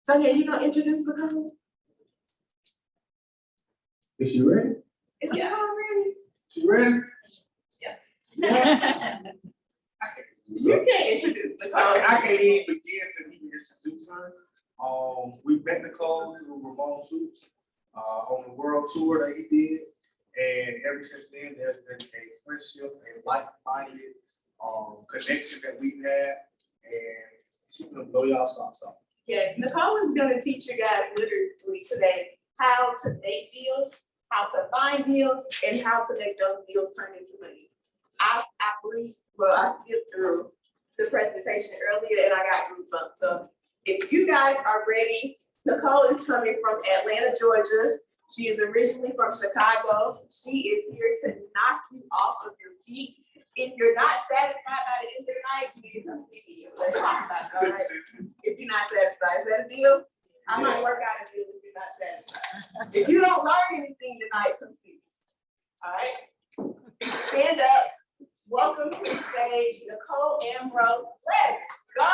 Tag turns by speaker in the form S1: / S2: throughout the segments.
S1: So yeah, you gonna introduce Nicole?
S2: Is she ready?
S1: Is Nicole ready?
S2: She ready?
S1: Yeah. You can't introduce Nicole.
S2: I can't even begin to even introduce her. We met Nicole through Ramon Toops on the world tour that he did. And ever since then, there's been a friendship, a like-minded connection that we've had. And she's gonna blow y'all socks off.
S1: Yes, Nicole is gonna teach you guys literally today how to make deals, how to find deals, and how to make those deals turn into money. I skipped through the presentation earlier and I got goosebumps. So if you guys are ready, Nicole is coming from Atlanta, Georgia. She is originally from Chicago. She is here to knock you off of your feet. If you're not satisfied by the end of the night, you need to come see me. Let's talk about it, all right? If you're not satisfied, is that a deal? I might work out a deal if you're not satisfied. If you don't learn anything tonight, come see me. All right? Stand up. Welcome to the stage, Nicole Ambrose. Let's go.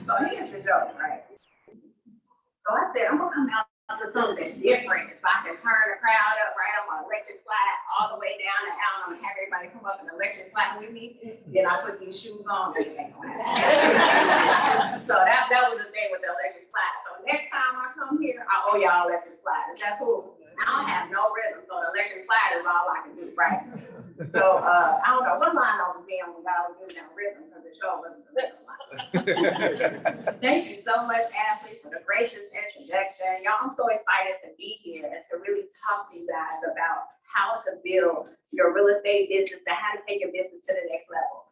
S1: So here's the joke, right? So I said, I'm gonna come out to something different. If I can turn the crowd up, right? I'm gonna electric slide all the way down the aisle. I'm gonna have everybody come up and electric slide with me. Then I put these shoes on. And it ain't gonna happen. So that was the thing with the electric slide. So next time I come here, I owe y'all electric slide. Is that cool? I don't have no rhythm, so the electric slide is all I can do, right? So I don't know what line I was in when I was doing that rhythm because the show wasn't the rhythm line. Thank you so much, Ashley, for the gracious introduction. Y'all, I'm so excited to be here and to really talk to you guys about how to build your real estate business and how to take your business to the next level.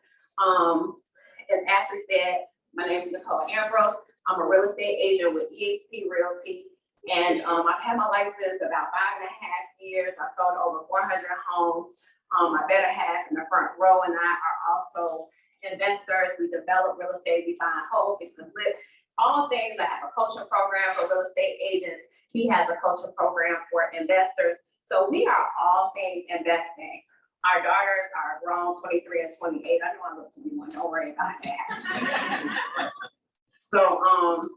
S1: As Ashley said, my name is Nicole Ambrose. I'm a real estate agent with EXP Realty. And I've had my license about 5.5 years. I sold over 400 homes. My better half in the front row and I are also investors. We develop real estate, we buy, hold, fix and flip, all things. I have a coaching program for real estate agents. He has a coaching program for investors. So we are all things investing. Our daughters are grown, 23 and 28. I know I look 21, don't worry about that. So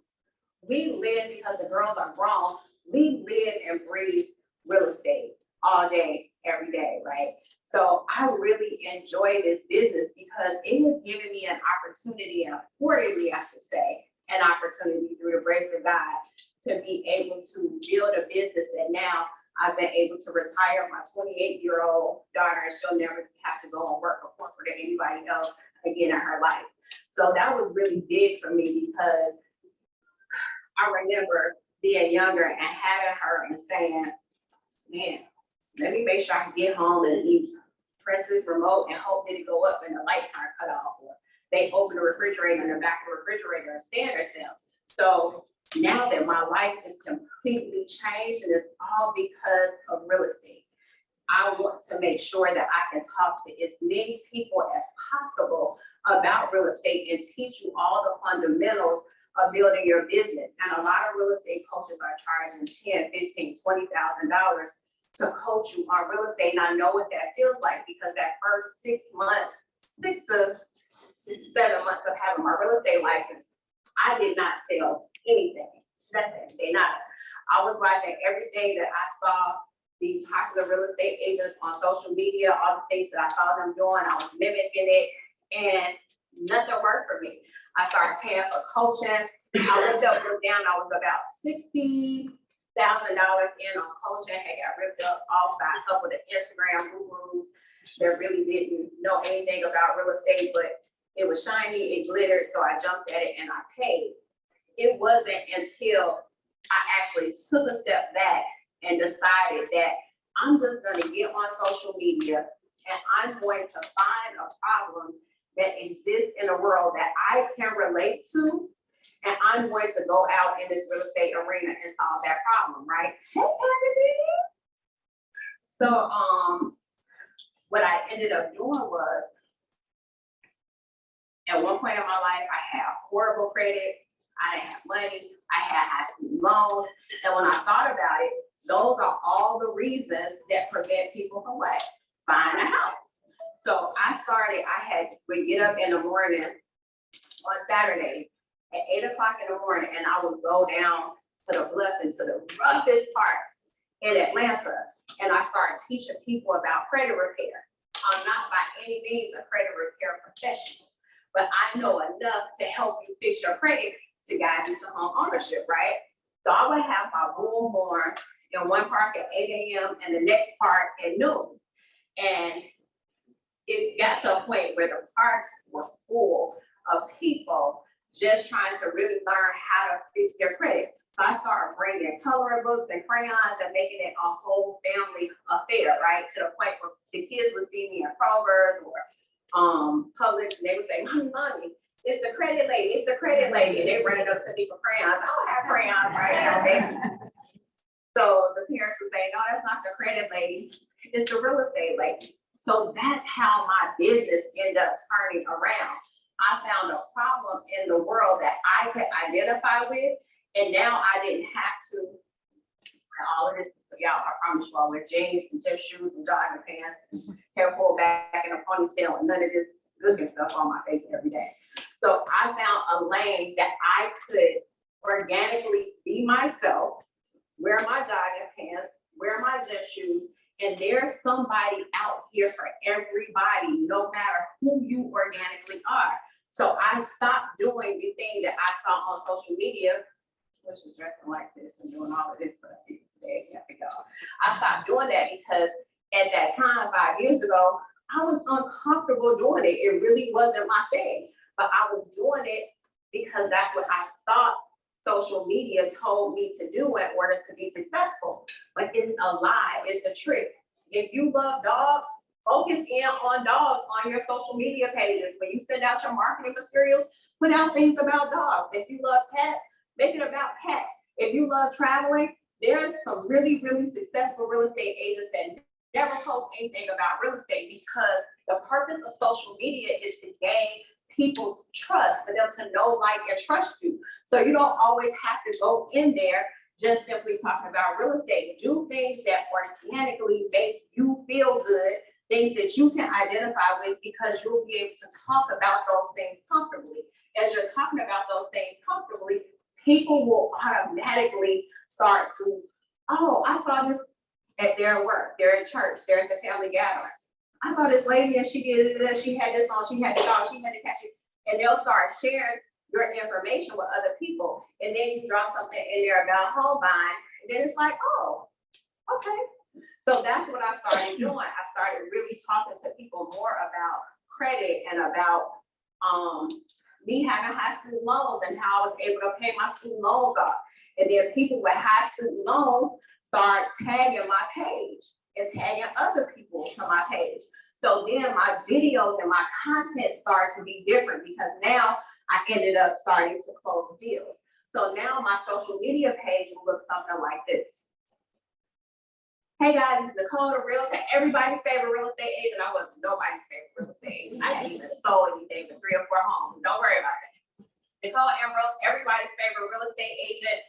S1: we live, because the girls are grown, we live and breathe real estate all day, every day, right? So I really enjoy this business because it has given me an opportunity, and afforded me, I should say, an opportunity through the grace of God to be able to build a business that now I've been able to retire my 28-year-old daughter, and she'll never have to go and work for corporate or anybody else again in her life. So that was really big for me because I remember being younger and having her and saying, man, let me make sure I can get home and eat, press this remote and hope that it go up and the light kind of cut off. Or they open the refrigerator and the back of the refrigerator and stare at them. So now that my life is completely changed, and it's all because of real estate, I want to make sure that I can talk to as many people as possible about real estate and teach you all the fundamentals of building your business. And a lot of real estate coaches are charging $10,000, $15,000, $20,000 to coach you on real estate. And I know what that feels like because that first 6 months, 6 to 7 months of having my real estate license, I did not sell anything, nothing, not. I was watching everything that I saw these popular real estate agents on social media, all the things that I saw them doing, I was mimicking it, and nothing worked for me. I started paying for coaching. I looked up, looked down, I was about $60,000 in on coaching. I got ripped up off by a couple of Instagram gurus that really didn't know anything about real estate, but it was shiny, it glittered, so I jumped at it and I paid. it wasn't until I actually took a step back and decided that I'm just gonna get on social media and I'm going to find a problem that exists in the world that I can relate to. And I'm going to go out in this real estate arena and solve that problem, right? Hey, Anthony. So, what I ended up doing was, at one point in my life, I had horrible credit. I didn't have money. I had high student loans. And when I thought about it, those are all the reasons that prevent people from what? Buying a house. So would get up in the morning on Saturdays at 8 o'clock in the morning, and I would go down to the bluff and to the roughest parts in Atlanta. And I started teaching people about credit repair. I'm not by any means a credit repair professional, but I know enough to help you fix your credit to guide you to home ownership, right? So I would have my boom born in one park at 8 a.m. and the next park at noon. And it got to a point where the parks were full of people just trying to really learn how to fix their credit. So I started bringing coloring books and crayons and making it a whole family affair, right? To the point where the kids would see me in Kroger's or Publix, and they would say, Mommy, it's the credit lady, it's the credit lady. And they run it up to me for crayons. I don't have crayons right now, baby. So the parents would say, no, that's not the credit lady, it's the real estate lady. So that's how my business ended up turning around. I found a problem in the world that I could identify with, and now I didn't have to wear all of this. Y'all, I promise you, I wear jeans and gym shoes and jogging pants, and hair pulled back in a ponytail, and none of this looking stuff on my face every day. So I found a lane that I could organically be myself, wear my jogging pants, wear my gym shoes, and there's somebody out here for everybody, no matter who you organically are. So I stopped doing the thing that I saw on social media, which was dressing like this and doing all of this for people today. I stopped doing that because at that time, 5 years ago, I was uncomfortable doing it. It really wasn't my thing, but I was doing it because that's what I thought social media told me to do in order to be successful. But it's a lie, it's a trick. If you love dogs, focus in on dogs on your social media pages. When you send out your marketing materials, put out things about dogs. If you love pets, make it about pets. If you love traveling, there's some really, really successful real estate agents that never post anything about real estate, because the purpose of social media is to gain people's trust, for them to know, like, and trust you. So you don't always have to go in there just simply talking about real estate. Do things that organically make you feel good, things that you can identify with, because you'll be able to talk about those things comfortably. As you're talking about those things comfortably, people will automatically start to, oh, I saw this at their work, they're at church, they're at the family gatherings. I saw this lady and she did it, she had this on, she had the dog, she had the cat, and they'll start sharing your information with other people. And then you drop something in there about home buying, and then it's like, oh, okay. So that's what I started doing. I started really talking to people more about credit and about me having high student loans and how I was able to pay my student loans off. And then people with high student loans start tagging my page and tagging other people to my page. So then my videos and my content started to be different, because now I ended up starting to close deals. So now my social media page will look something like this. Hey guys, it's Nicole, the Realtor, everybody's favorite real estate agent. I wasn't nobody's favorite real estate agent. I hadn't even sold anything but 3 or 4 homes, so don't worry about it. Nicole Ambrose, everybody's favorite real estate agent.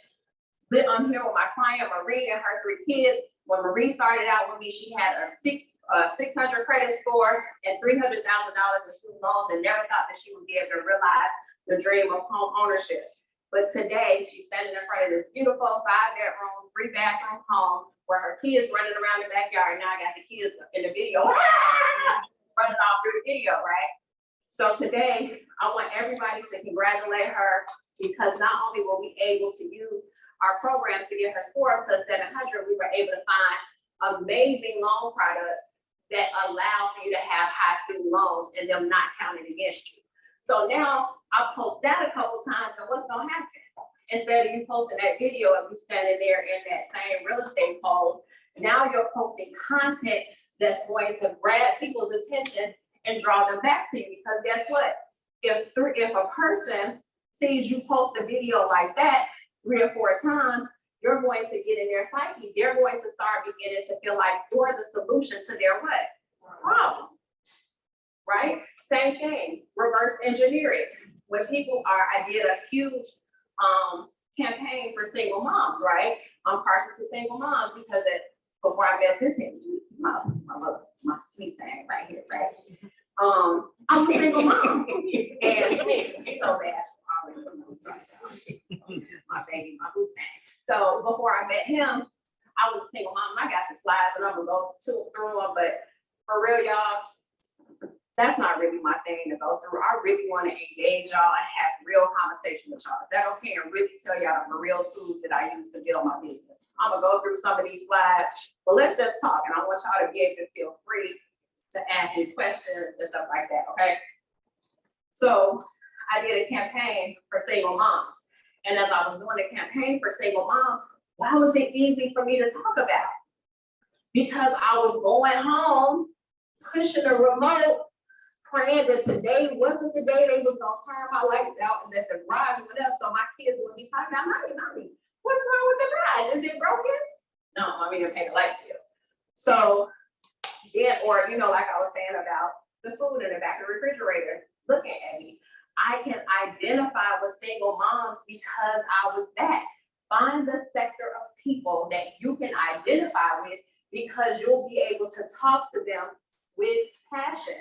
S1: I'm here with my client, Marie, and her 3 kids. When Marie started out with me, she had a 600 credit score and $300,000 in student loans, and never thought that she would be able to realize the dream of home ownership. But today, she's standing in front of this beautiful 5-bedroom, 3-bathroom home where her kids running around the backyard. Now I got the kids in the video, running all through the video, right? So today, I want everybody to congratulate her, because not only were we able to use our programs to get her score up to 700, we were able to find amazing loan products that allow for you to have high student loans and them not counted against you. So now I post that a couple times, and what's gonna happen? instead of you posting that video of you standing there in that same real estate pose, now you're posting content that's going to grab people's attention and draw them back to you. Because guess what? If a person sees you post a video like that 3 or 4 times, you're going to get in their psyche. They're going to start beginning to feel like you're the solution to their what? Problem. Right? Same thing, reverse engineering. When people I did a huge campaign for single moms, right? I'm partial to single moms because before I met this here, my sweet thing right here, right? I'm a single mom, and so bad. My baby, my boo thing. So before I met him, I was a single mom. I got some slides, and I'm gonna go through them. But for real, y'all, that's not really my thing to go through. I really want to engage y'all and have real conversation with y'all. Is that okay? And really tell y'all the real tools that I use to build my business. I'm gonna go through some of these slides, but let's just talk. And I want y'all to be able to feel free to ask me questions and stuff like that, okay? So I did a campaign for single moms. And as I was doing the campaign for single moms, why was it easy for me to talk about? Because I was going home, pushing a remote, praying that today wasn't the day they was gonna turn my lights out and that the garage went up so my kids would be talking about, mommy, what's wrong with the garage? Is it broken? No, mommy didn't pay the light bill. So, yeah, or like I was saying about the food in the back of the refrigerator, looking at me. I can identify with single moms because I was that. Find the sector of people that you can identify with because you'll be able to talk to them with passion.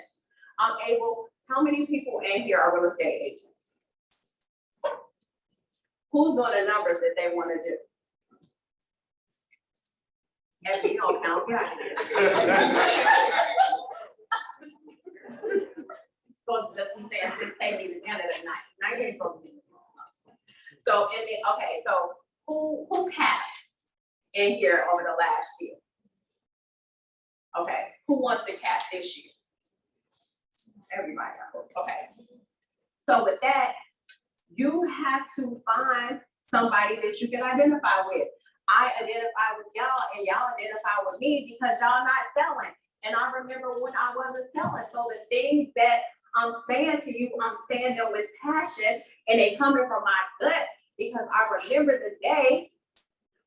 S1: How many people in here are real estate agents? Who's on the numbers that they want to do? Every you don't count, yeah. Supposed to just be saying 6 pages at the end of the night. Now you're supposed to be small. So okay, so who capped in here over the last year? Okay, who wants to cap this year? Everybody, okay. So with that, you have to find somebody that you can identify with. I identify with y'all and y'all identify with me because y'all not selling. And I remember when I wasn't selling. So the things that I'm saying to you, I'm saying them with passion and they coming from my gut because I remember the day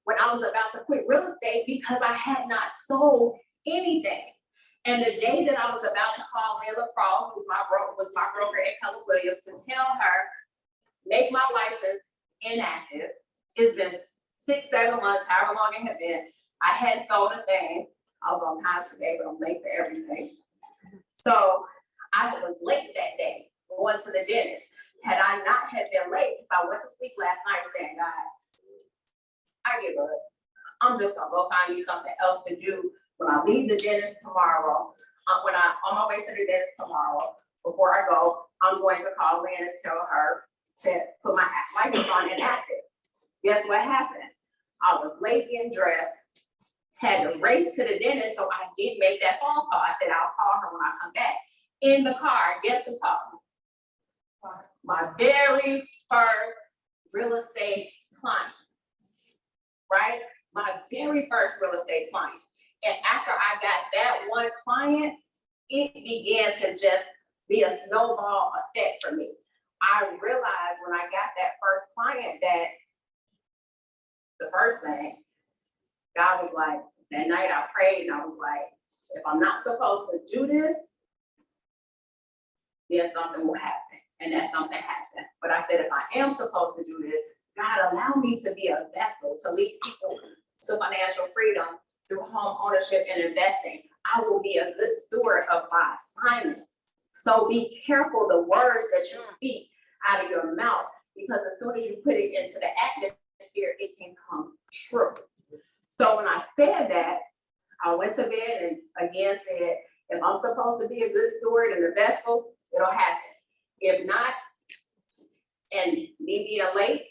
S1: when I was about to quit real estate because I had not sold anything. And the day that I was about to call Mila Crawl, who was my broker at Keller Williams, to tell her, make my license inactive. It's been 6-7 months, however long it had been. I hadn't sold a thing. I was on time today, but I'm late for everything. So I was late that day, going to the dentist. Had I not had been late, because I went to sleep last night saying, God, I give up. I'm just gonna go find me something else to do when I leave the dentist tomorrow. When I'm on my way to the dentist tomorrow, before I go, I'm going to call Lynn and tell her to put my license on inactive. Guess what happened? I was late getting dressed, had to race to the dentist, so I didn't make that phone call. I said, I'll call her when I come back. In the car, guess who called me? My very first real estate client, right? My very first real estate client. And after I got that one client, it began to just be a snowball effect for me. I realized when I got that first client that the first thing, God was like, that night I prayed and I was like, if I'm not supposed to do this, then something will happen. And that something happened. But I said, if I am supposed to do this, God, allow me to be a vessel to lead people to financial freedom through home ownership and investing. I will be a good steward of my assignment. So be careful the words that you speak out of your mouth, because as soon as you put it into the atmosphere, it can come true. So when I said that, I went to bed and again said, if I'm supposed to be a good steward and a vessel, it'll happen. If not, and me being late,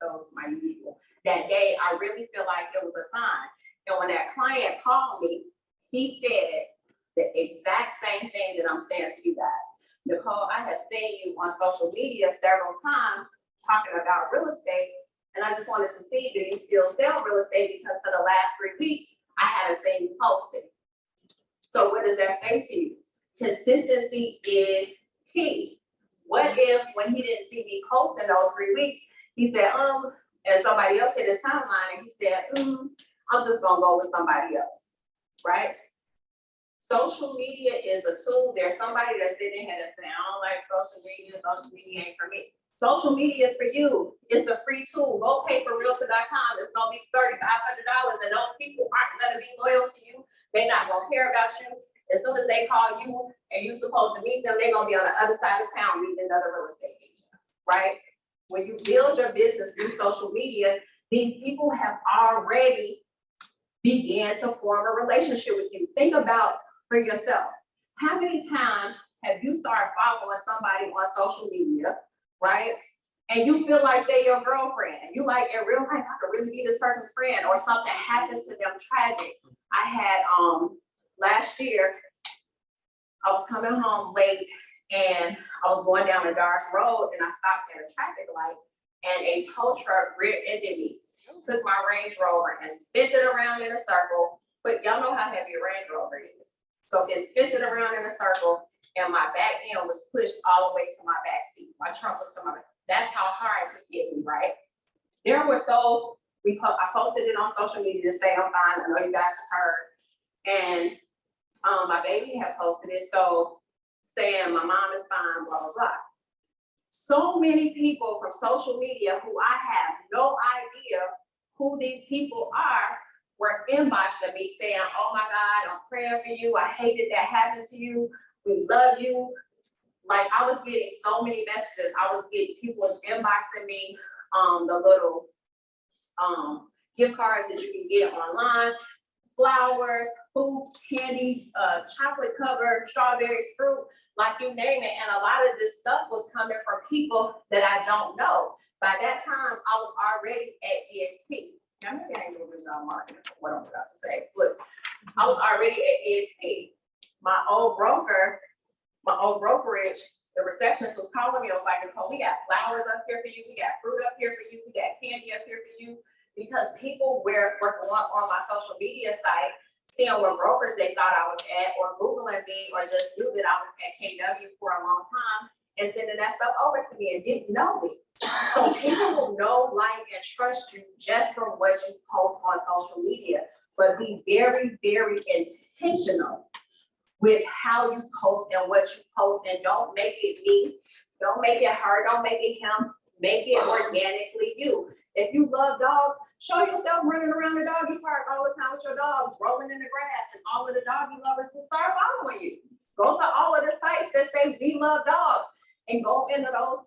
S1: that was my usual. That day, I really feel like it was a sign. And when that client called me, he said the exact same thing that I'm saying to you guys. Nicole, I have seen you on social media several times talking about real estate. And I just wanted to see, do you still sell real estate? Because for the last 3 weeks, I haven't seen you post it. So what does that say to you? Consistency is key. What if when he didn't see me post in those 3 weeks, he said, and somebody else hit his timeline and he said, I'm just gonna go with somebody else, right? Social media is a tool. There's somebody that's sitting here that say, I don't like social media ain't for me. Social media is for you. It's a free tool. Go pay for Realtor.com. It's gonna be $3,500, and those people aren't gonna be loyal to you. They're not gonna care about you. As soon as they call you and you're supposed to meet them, they're gonna be on the other side of town meeting another real estate agent, right? When you build your business through social media, these people have already began to form a relationship with you. Think about for yourself. How many times have you started following somebody on social media, right? And you feel like they're your girlfriend. You like, in real life, I could really be this person's friend, or something happens to them tragic. I had, last year, I was coming home late and I was going down a dark road and I stopped at a traffic light and a tow truck rear-ended me, took my Range Rover and spin it around in a circle. But y'all know how heavy a Range Rover is. So it spin it around in a circle and my back end was pushed all the way to my back seat. My trunk was to my back. That's how hard it hit me, right? I posted it on social media to say I'm fine. I know you guys have heard. And my baby had posted it, so saying my mom is fine, blah, blah, blah. So many people from social media who I have no idea who these people are were inboxing me saying, oh my God, I'm praying for you. I hate that happened to you. We love you. Like, I was getting so many messages. People was inboxing me the little gift cards that you can get online, flowers, food, candy, chocolate covered, strawberries, fruit, like you name it. And a lot of this stuff was coming from people that I don't know. By that time, I was already at EXP. Now, maybe I ain't doing a good job marketing for what I'm about to say. Look, I was already at EXP. My old brokerage, the receptionist was calling me. I was like, Nicole, we got flowers up here for you. We got fruit up here for you. We got candy up here for you. Because people were going on my social media site, seeing what brokers they thought I was at, or Googling me, or just knew that I was at KW for a long time and sending that stuff over to me and didn't know me. So people will know, like, and trust you just from what you post on social media. But be very, very intentional with how you post and what you post, and don't make it me, don't make it her, don't make it him, make it organically you. If you love dogs, show yourself running around the doggy park all the time with your dogs, rolling in the grass, and all of the doggy lovers will start following you. Go to all of the sites that say we love dogs and go into those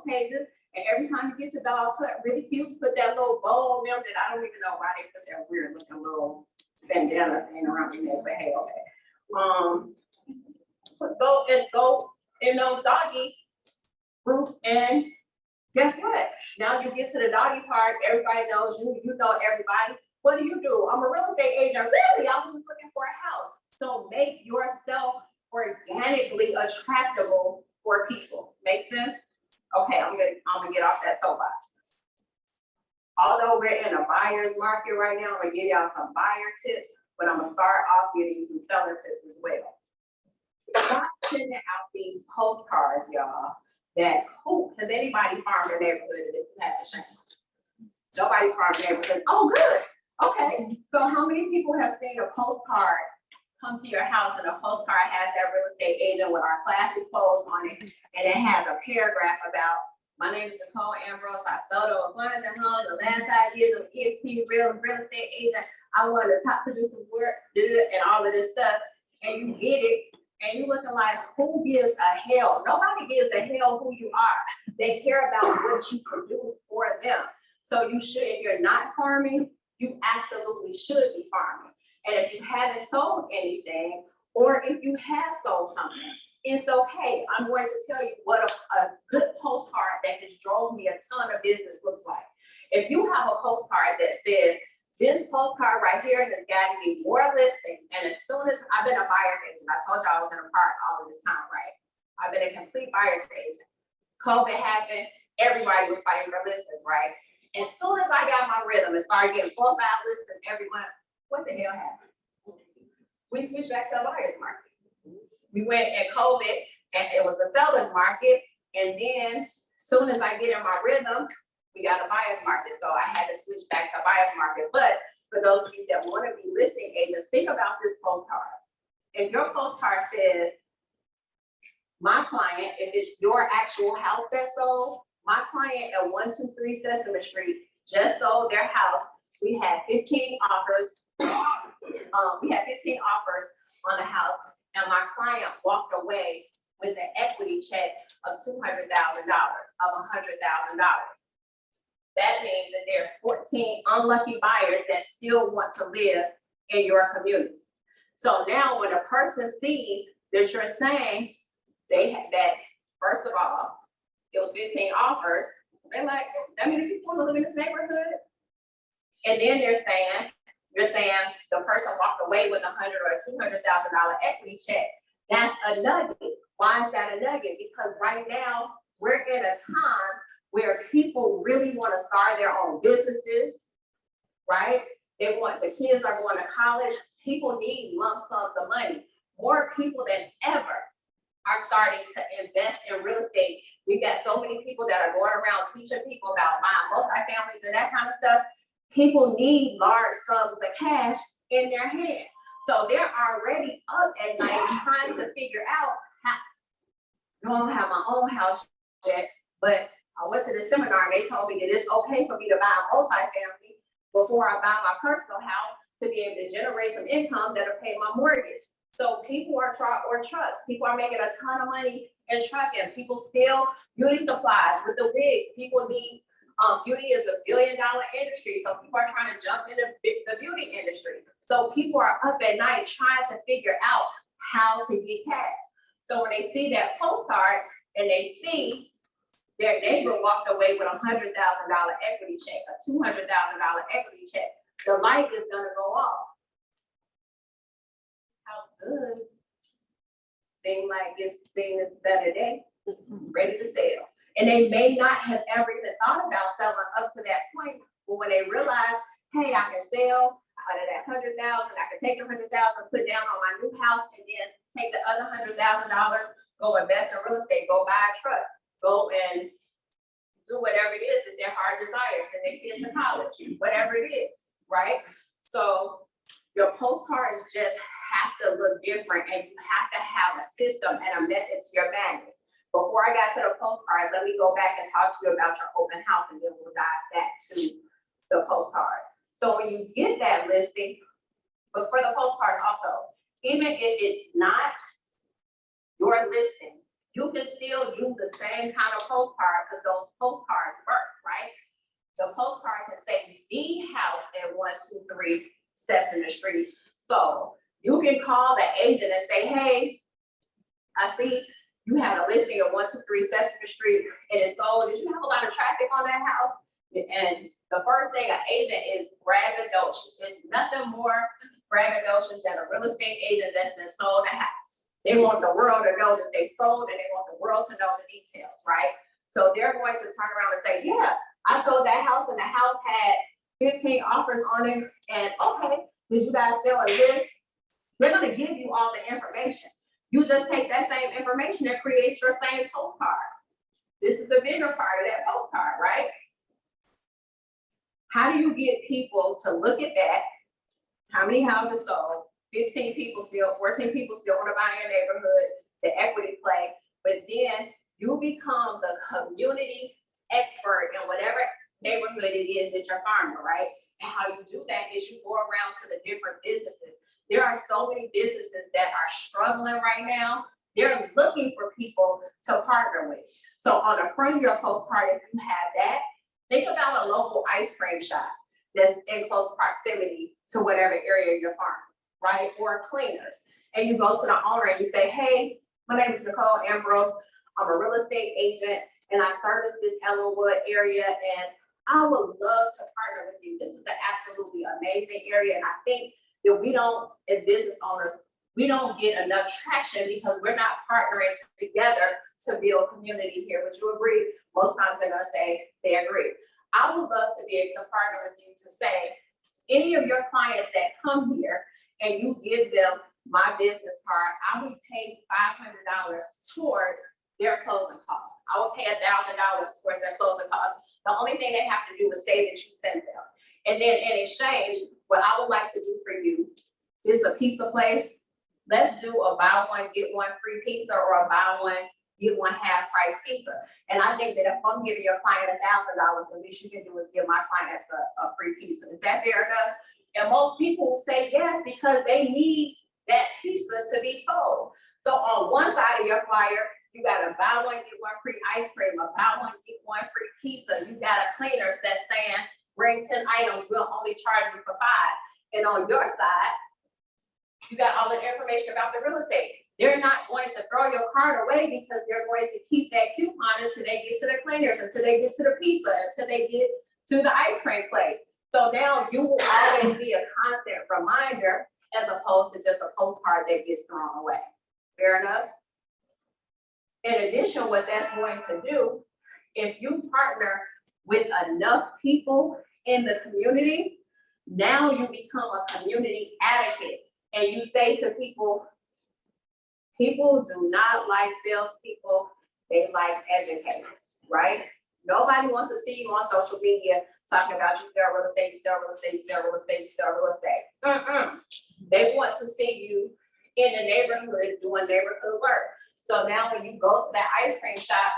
S1: pages. And every time you get your dog cut really cute, put that little bow on them that I don't even know why they put that weird looking little bandana thing around their neck, but hey, okay. Go in those doggy groups, and guess what? Now you get to the doggy park, everybody knows you, you know everybody. What do? I'm a real estate agent. Really? I was just looking for a house. So make yourself organically attractable for people. Make sense? Okay, I'm gonna get off that soapbox. Although we're in a buyer's market right now, I'm gonna give y'all some buyer tips, but I'm gonna start off giving you some seller tips as well. Stop sending out these postcards, y'all. That has anybody farmed their neighborhood that you have to shame? Nobody's farmed their neighborhood. Oh, good. Okay. So how many people have seen a postcard come to your house and a postcard has that real estate agent with our classic clothes on it, and it has a paragraph about, my name is Nicole Ambrose. I sold over 100 homes the last 5 years of EXP real estate agent. I'm one of the top producers work, and all of this stuff, and you get it. And you looking like, who gives a hell? Nobody gives a hell who you are. They care about what you produce for them. So you should, if you're not farming, you absolutely should be farming. And if you haven't sold anything, or if you have sold something, it's okay. I'm going to tell you what a good postcard that has drove me a ton of business looks like. If you have a postcard that says, this postcard right here has gotten me more listings. And as soon as I've been a buyer's agent, I told you I was in a park all of this time, right? I've been a complete buyer's agent. COVID happened, everybody was fighting for listings, right? As soon as I got my rhythm and started getting 4 or 5 listings every month, what the hell happened? We switched back to a buyer's market. We went in COVID and it was a seller's market. And then soon as I get in my rhythm, we got a buyer's market. So I had to switch back to a buyer's market. But for those of you that want to be listing agents, think about this postcard. If your postcard says, my client, if it's your actual house that sold, my client at 123 Sesame Street just sold their house. We had 15 offers. We had 15 offers on the house, and my client walked away with an equity check of $200,000, of $100,000. That means that there's 14 unlucky buyers that still want to live in your community. So now when a person sees that you're saying they had that, first of all, it was 15 offers, they're like, that many people want to live in this neighborhood? And then you're saying the person walked away with $100,000 or $200,000 equity check. That's a nugget. Why is that a nugget? Because right now we're in a time where people really want to start their own businesses, right? They want, the kids are going to college. People need lump sums of money. More people than ever are starting to invest in real estate. We've got so many people that are going around teaching people about buying multifamilies and that kind of stuff. People need large sums of cash in their hand. So they're already up at night trying to figure out how, I don't have my own house yet, but I went to the seminar and they told me that it's okay for me to buy a multifamily before I buy my personal house to be able to generate some income that'll pay my mortgage. So people are trucks. People are making a ton of money in trucking. People steal beauty supplies with the wigs. People need, beauty is $1 billion industry. So people are trying to jump into the beauty industry. So people are up at night trying to figure out how to get cash. So when they see that postcard and they see their neighbor walked away with $100,000 equity check, a $200,000 equity check, the light is gonna go off. House does seem like it's seen this better day, ready to sell. And they may not have ever even thought about selling up to that point, but when they realize, hey, I can sell out of that $100,000, I can take the $100,000, put down on my new house, and then take the other $100,000, go invest in real estate, go buy a truck, go and do whatever it is that their heart desires, and their kids in college, whatever it is, right? So your postcards just have to look different, and you have to have a system and a method to your madness. Before I got to the postcard, let me go back and talk to you about your open house, and then we'll dive back to the postcards. So when you get that listing, but for the postcards also, even if it's not your listing, you can still use the same kind of postcard because those postcards work, right? The postcard can say the house at 123 Sesame Street. So you can call the agent and say, hey, I see you have a listing of 123 Sesame Street and it's sold. Did you have a lot of traffic on that house? And the first thing an agent is braggadocious. It's nothing more braggadocious than a real estate agent that's been sold a house. They want the world to know that they sold and they want the world to know the details, right? So they're going to turn around and say, yeah, I sold that house and the house had 15 offers on it. And okay, did you guys sell a list? They're going to give you all the information. You just take that same information and create your same postcard. This is the bigger part of that postcard, right? How do you get people to look at that? How many houses sold? 15 people still, 14 people still want to buy in your neighborhood, the equity play, but then you become the community expert in whatever neighborhood it is that you're farming, right? And how you do that is you go around to the different businesses. There are so many businesses that are struggling right now. They're looking for people to partner with. So on the front of your postcard, if you have that, think about a local ice cream shop that's in close proximity to whatever area you're farming, right? Or cleaners. And you go to the owner and you say, hey, my name is Nicole Ambrose. I'm a real estate agent and I service this Ellenwood area and I would love to partner with you. This is an absolutely amazing area. And I think that we don't, as business owners, we don't get enough traction because we're not partnering together to build community here. Would you agree? Most times they're gonna say they agree. I would love to be able to partner with you to say, any of your clients that come here and you give them my business card, I would pay $500 towards their closing costs. I will pay $1,000 towards their closing costs. The only thing they have to do is say that you sent them. And then in exchange, what I would like to do for you is a pizza place. Let's do a buy one, get one free pizza, or a buy one, get one half price pizza. And I think that if I'm giving your client $1,000, the least you can do is give my clients a free pizza. Is that fair enough? And most people will say yes because they need that pizza to be sold. So on one side of your flyer, you got a buy one, get one free ice cream, a buy one, get one free pizza. You got a cleaners that's saying, bring 10 items, we'll only charge you for 5. And on your side, you got all the information about the real estate. They're not going to throw your card away because they're going to keep that coupon until they get to the cleaners, until they get to the pizza, until they get to the ice cream place. So now you will always be a constant reminder as opposed to just a postcard that gets thrown away. Fair enough? In addition, what that's going to do, if you partner with enough people in the community, now you become a community advocate. And you say to people, people do not like salespeople, they like educators, right? Nobody wants to see you on social media talking about you sell real estate, you sell real estate, you sell real estate, you sell real estate. They want to see you in the neighborhood doing neighborhood work. So now when you go to that ice cream shop,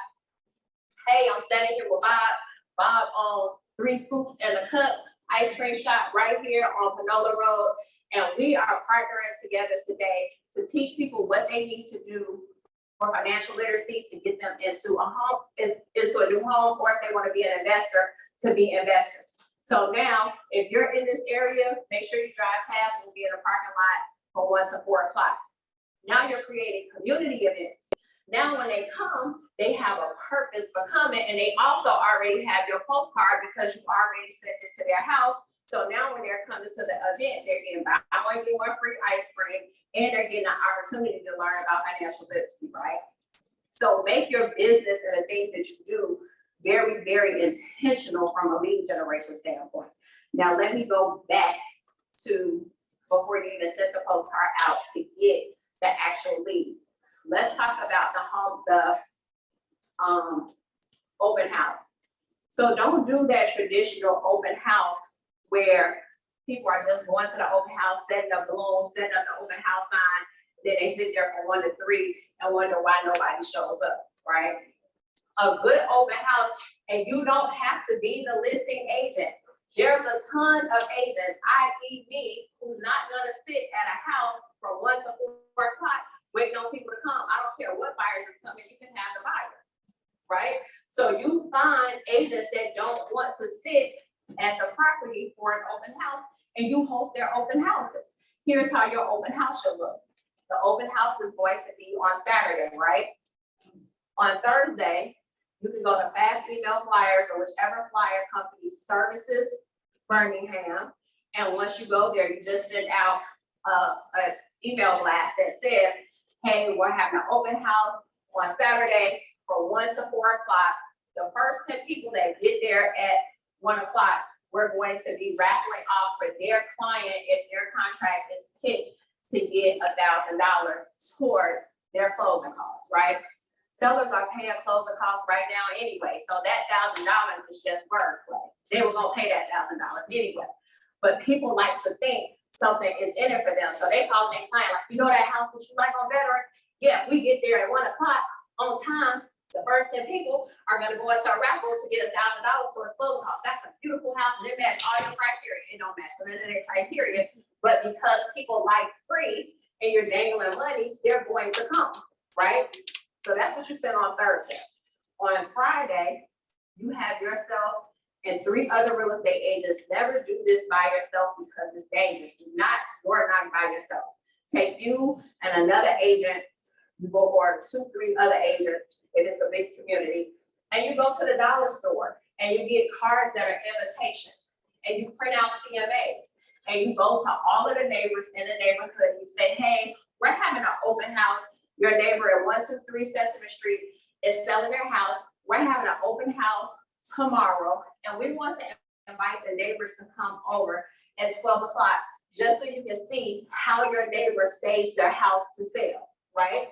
S1: hey, I'm standing here with Bob. Bob owns 3 Scoops and a Cup ice cream shop right here on Panola Road. And we are partnering together today to teach people what they need to do for financial literacy to get them into a home, into a new home, or if they want to be an investor, to be investors. So now, if you're in this area, make sure you drive past. We'll be in the parking lot from 1 to 4 o'clock. Now you're creating community events. Now when they come, they have a purpose for coming, and they also already have your postcard because you already sent it to their house. So now when they're coming to the event, they're getting buy one, get one free ice cream, and they're getting an opportunity to learn about financial literacy, right? So make your business and the things that you do very, very intentional from a lead generation standpoint. Now let me go back to before you even send the postcard out to get the actual lead. Let's talk about the open house. So don't do that traditional open house where people are just going to the open house, setting up balloons, setting up the open house sign, then they sit there from 1 to 3 and wonder why nobody shows up, right? A good open house, and you don't have to be the listing agent. There's a ton of agents, i.e. me, who's not gonna sit at a house from 1 to 4 o'clock waiting on people to come. I don't care what buyers is coming, you can have the buyer, right? So you find agents that don't want to sit at the property for an open house, and you host their open houses. Here's how your open house should look. The open house is going to be on Saturday, right? On Thursday, you can go to Fast Email Flyers or whichever flyer company services Birmingham. And once you go there, you just send out an email blast that says, hey, we're having an open house on Saturday from 1 to 4 o'clock. The first 10 people that get there at 1 o'clock, we're going to be raffling off for their client if their contract is picked to get $1,000 towards their closing costs, right? Sellers are paying closing costs right now anyway, so that $1,000 is just wordplay. They were gonna pay that $1,000 anyway, but people like to think something is in it for them, so they call their client like, you know that house that you like on Veterans? Yeah, we get there at 1 o'clock on time. The first 10 people are gonna go into a raffle to get $1,000 towards closing costs. That's a beautiful house, and it matches all your criteria. It don't match none of their criteria, but because people like free and you're dangling money, they're going to come, right? So that's what you said on Thursday. On Friday, you have yourself and 3 other real estate agents. Never do this by yourself because it's dangerous. You're not by yourself. Take you and another agent. You go or 2, 3 other agents if it's a big community, and you go to the dollar store and you get cards that are invitations, and you print out CMAs, and you go to all of the neighbors in the neighborhood and you say, hey, we're having an open house. Your neighbor at 123 Sesame Street is selling their house. We're having an open house tomorrow, and we want to invite the neighbors to come over at 12 o'clock, just so you can see how your neighbors stage their house to sell, right?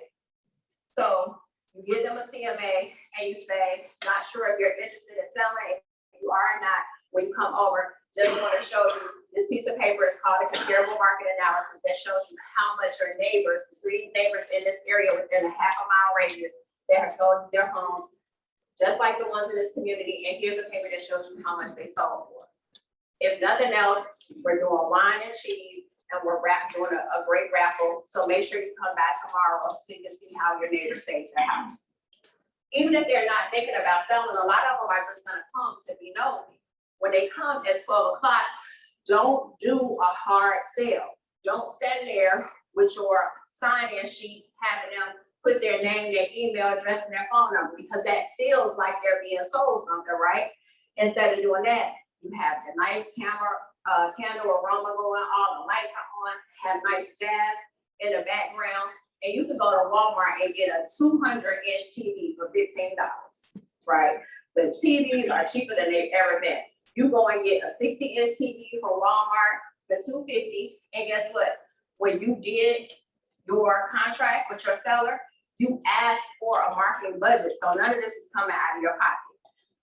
S1: So you give them a CMA and you say, not sure if you're interested in selling. If you are or not, when you come over, just want to show you this piece of paper is called a comparable market analysis that shows you how much your neighbors, the 3 neighbors in this area within a half-a-mile radius, that have sold their homes, just like the ones in this community. And here's a paper that shows you how much they sold for. If nothing else, we're doing wine and cheese, and we're doing a great raffle. So make sure you come back tomorrow so you can see how your neighbors stage their house. Even if they're not thinking about selling, a lot of them are just gonna come to be nosy. When they come at 12 o'clock, don't do a hard sale. Don't stand there with your sign-in sheet, having them put their name, their email address, and their phone number, because that feels like they're being sold something, right? Instead of doing that, you have the nice candle aroma going, all the lights are on, have nice jazz in the background, and you can go to Walmart and get a 200-inch TV for $15, right? The TVs are cheaper than they've ever been. You go and get a 60-inch TV from Walmart for $250, and guess what? When you did your contract with your seller, you asked for a marketing budget, so none of this is coming out of your pocket.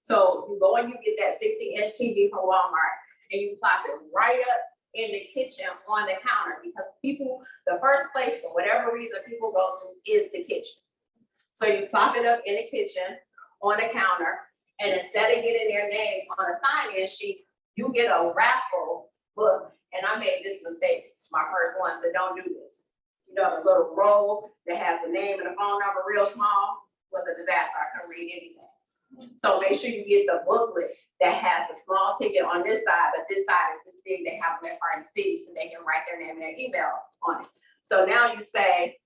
S1: So you go and you get that 60-inch TV from Walmart, and you plop it right up in the kitchen on the counter, because people, the first place for whatever reason people go to is the kitchen. So you plop it up in the kitchen on the counter, and instead of getting their names on a sign-in sheet, you get a raffle book. And I made this mistake, my first one, so don't do this. You know, the little roll that has the name and the phone number real small was a disaster. I couldn't read anything. So make sure you get the booklet that has the small ticket on this side, but this side is this big. They have them at Party City, so they can write their name and their email on it. So now you say,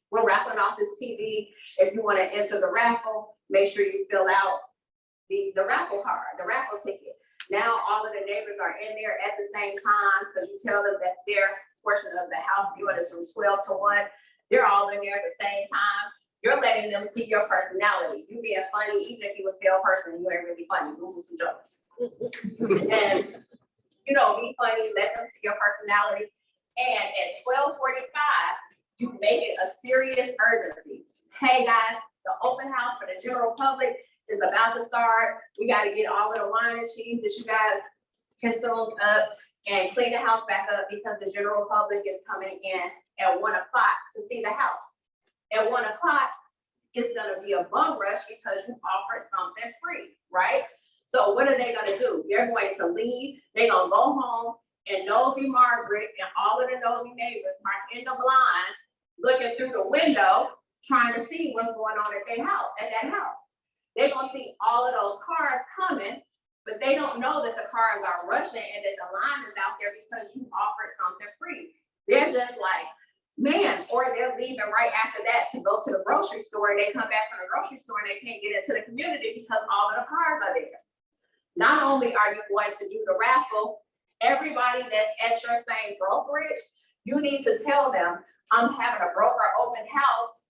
S1: we're raffling off this TV. If you want to enter the raffle, make sure you fill out the raffle card, the raffle ticket. Now all of the neighbors are in there at the same time, because you tell them that their portion of the house viewing is from 12 to 1. They're all in there at the same time. You're letting them see your personality. You being funny, even if you a stale person and you ain't really funny, move some jokes. And, you know, be funny, let them see your personality. And at 12:45, you make it a serious urgency. Hey guys, the open house for the general public is about to start. We got to get all of the wine and cheese that you guys consumed up and clean the house back up, because the general public is coming in at 1 o'clock to see the house. At 1 o'clock, it's gonna be a bum rush because you offered something free, right? So what are they gonna do? They're going to leave, they're gonna go home, and nosy Margaret and all of the nosy neighbors are in the blinds, looking through the window, trying to see what's going on at their house, at that house. They're gonna see all of those cars coming, but they don't know that the cars are rushing and that the line is out there because you offered something free. They're just like, man, or they're leaving right after that to go to the grocery store, and they come back from the grocery store and they can't get into the community because all of the cars are there. Not only are you going to do the raffle, everybody that's at your same brokerage, you need to tell them, I'm having a broker open house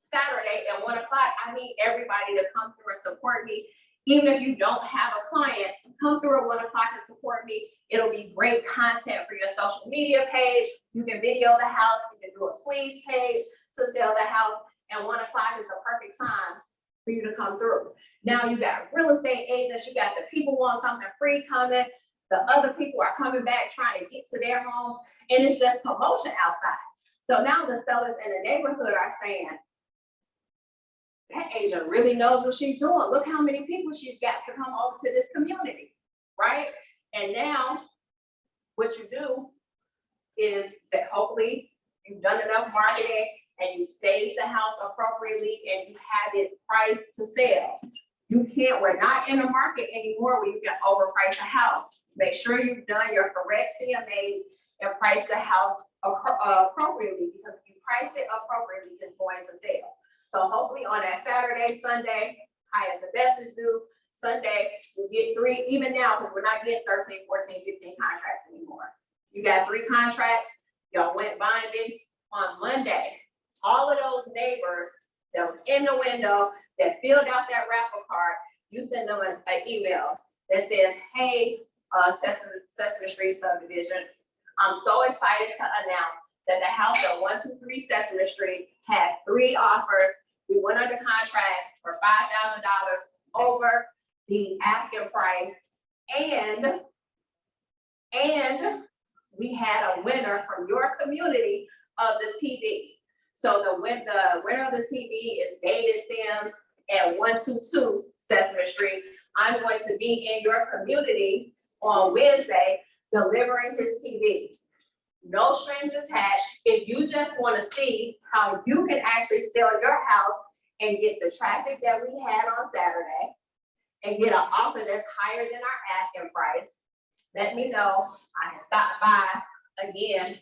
S1: Saturday at 1 o'clock. I need everybody to come through and support me. Even if you don't have a client, come through at 1 o'clock and support me. It'll be great content for your social media page. You can video the house, you can do a squeeze page to sell the house, and 1 o'clock is the perfect time for you to come through. Now you got real estate agents, you got the people want something free coming, the other people are coming back trying to get to their homes, and it's just commotion outside. So now the sellers in the neighborhood are saying, that agent really knows what she's doing. Look how many people she's got to come over to this community, right? And now what you do is that hopefully you've done enough marketing and you stage the house appropriately and you have it priced to sell. We're not in a market anymore where you can overprice a house. Make sure you've done your correct CMAs and price the house appropriately, because if you price it appropriately, it's going to sell. So hopefully on that Saturday, Sunday, highest the best is due. Sunday, you get 3, even now, because we're not getting 13, 14, 15 contracts anymore. You got 3 contracts. Y'all went binding on Monday. All of those neighbors that was in the window that filled out that raffle card, you send them an email that says, hey, Sesame Street subdivision, I'm so excited to announce that the house at 123 Sesame Street had 3 offers. We went under contract for $5,000 over the asking price, and we had a winner from your community of the TV. So the winner of the TV is David Sims at 122 Sesame Street. I'm going to be in your community on Wednesday delivering his TV. No strings attached. If you just want to see how you can actually sell your house and get the traffic that we had on Saturday and get an offer that's higher than our asking price, let me know. I can stop by again,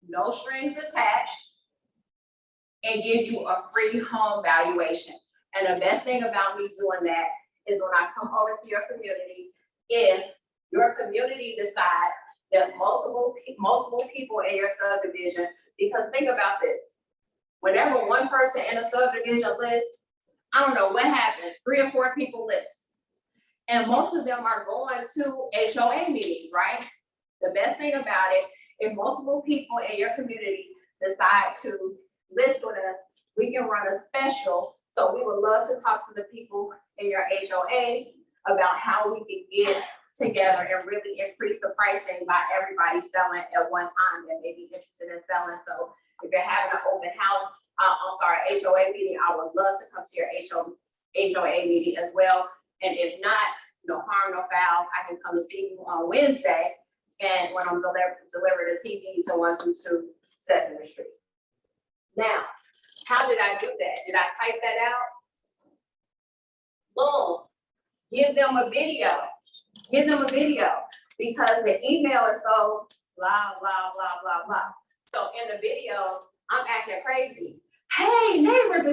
S1: no strings attached, and give you a free home valuation. And the best thing about me doing that is when I come over to your community, if your community decides that multiple people in your subdivision, because think about this, whenever one person in a subdivision lists, I don't know what happens, 3 or 4 people list. And most of them are going to HOA meetings, right? The best thing about it, if multiple people in your community decide to list with us, we can run a special. So we would love to talk to the people in your HOA about how we can get together and really increase the pricing by everybody selling at one time that may be interested in selling. So if you're having an open house, HOA meeting, I would love to come to your HOA meeting as well. And if not, no harm, no foul, I can come to see you on Wednesday. And when I'm delivering the TV to 122 Sesame Street. Now, how did I do that? Did I type that out? Boom, give them a video. Give them a video, because the email is so blah, blah, blah, blah, blah. So in the video, I'm acting crazy. Hey, neighbors,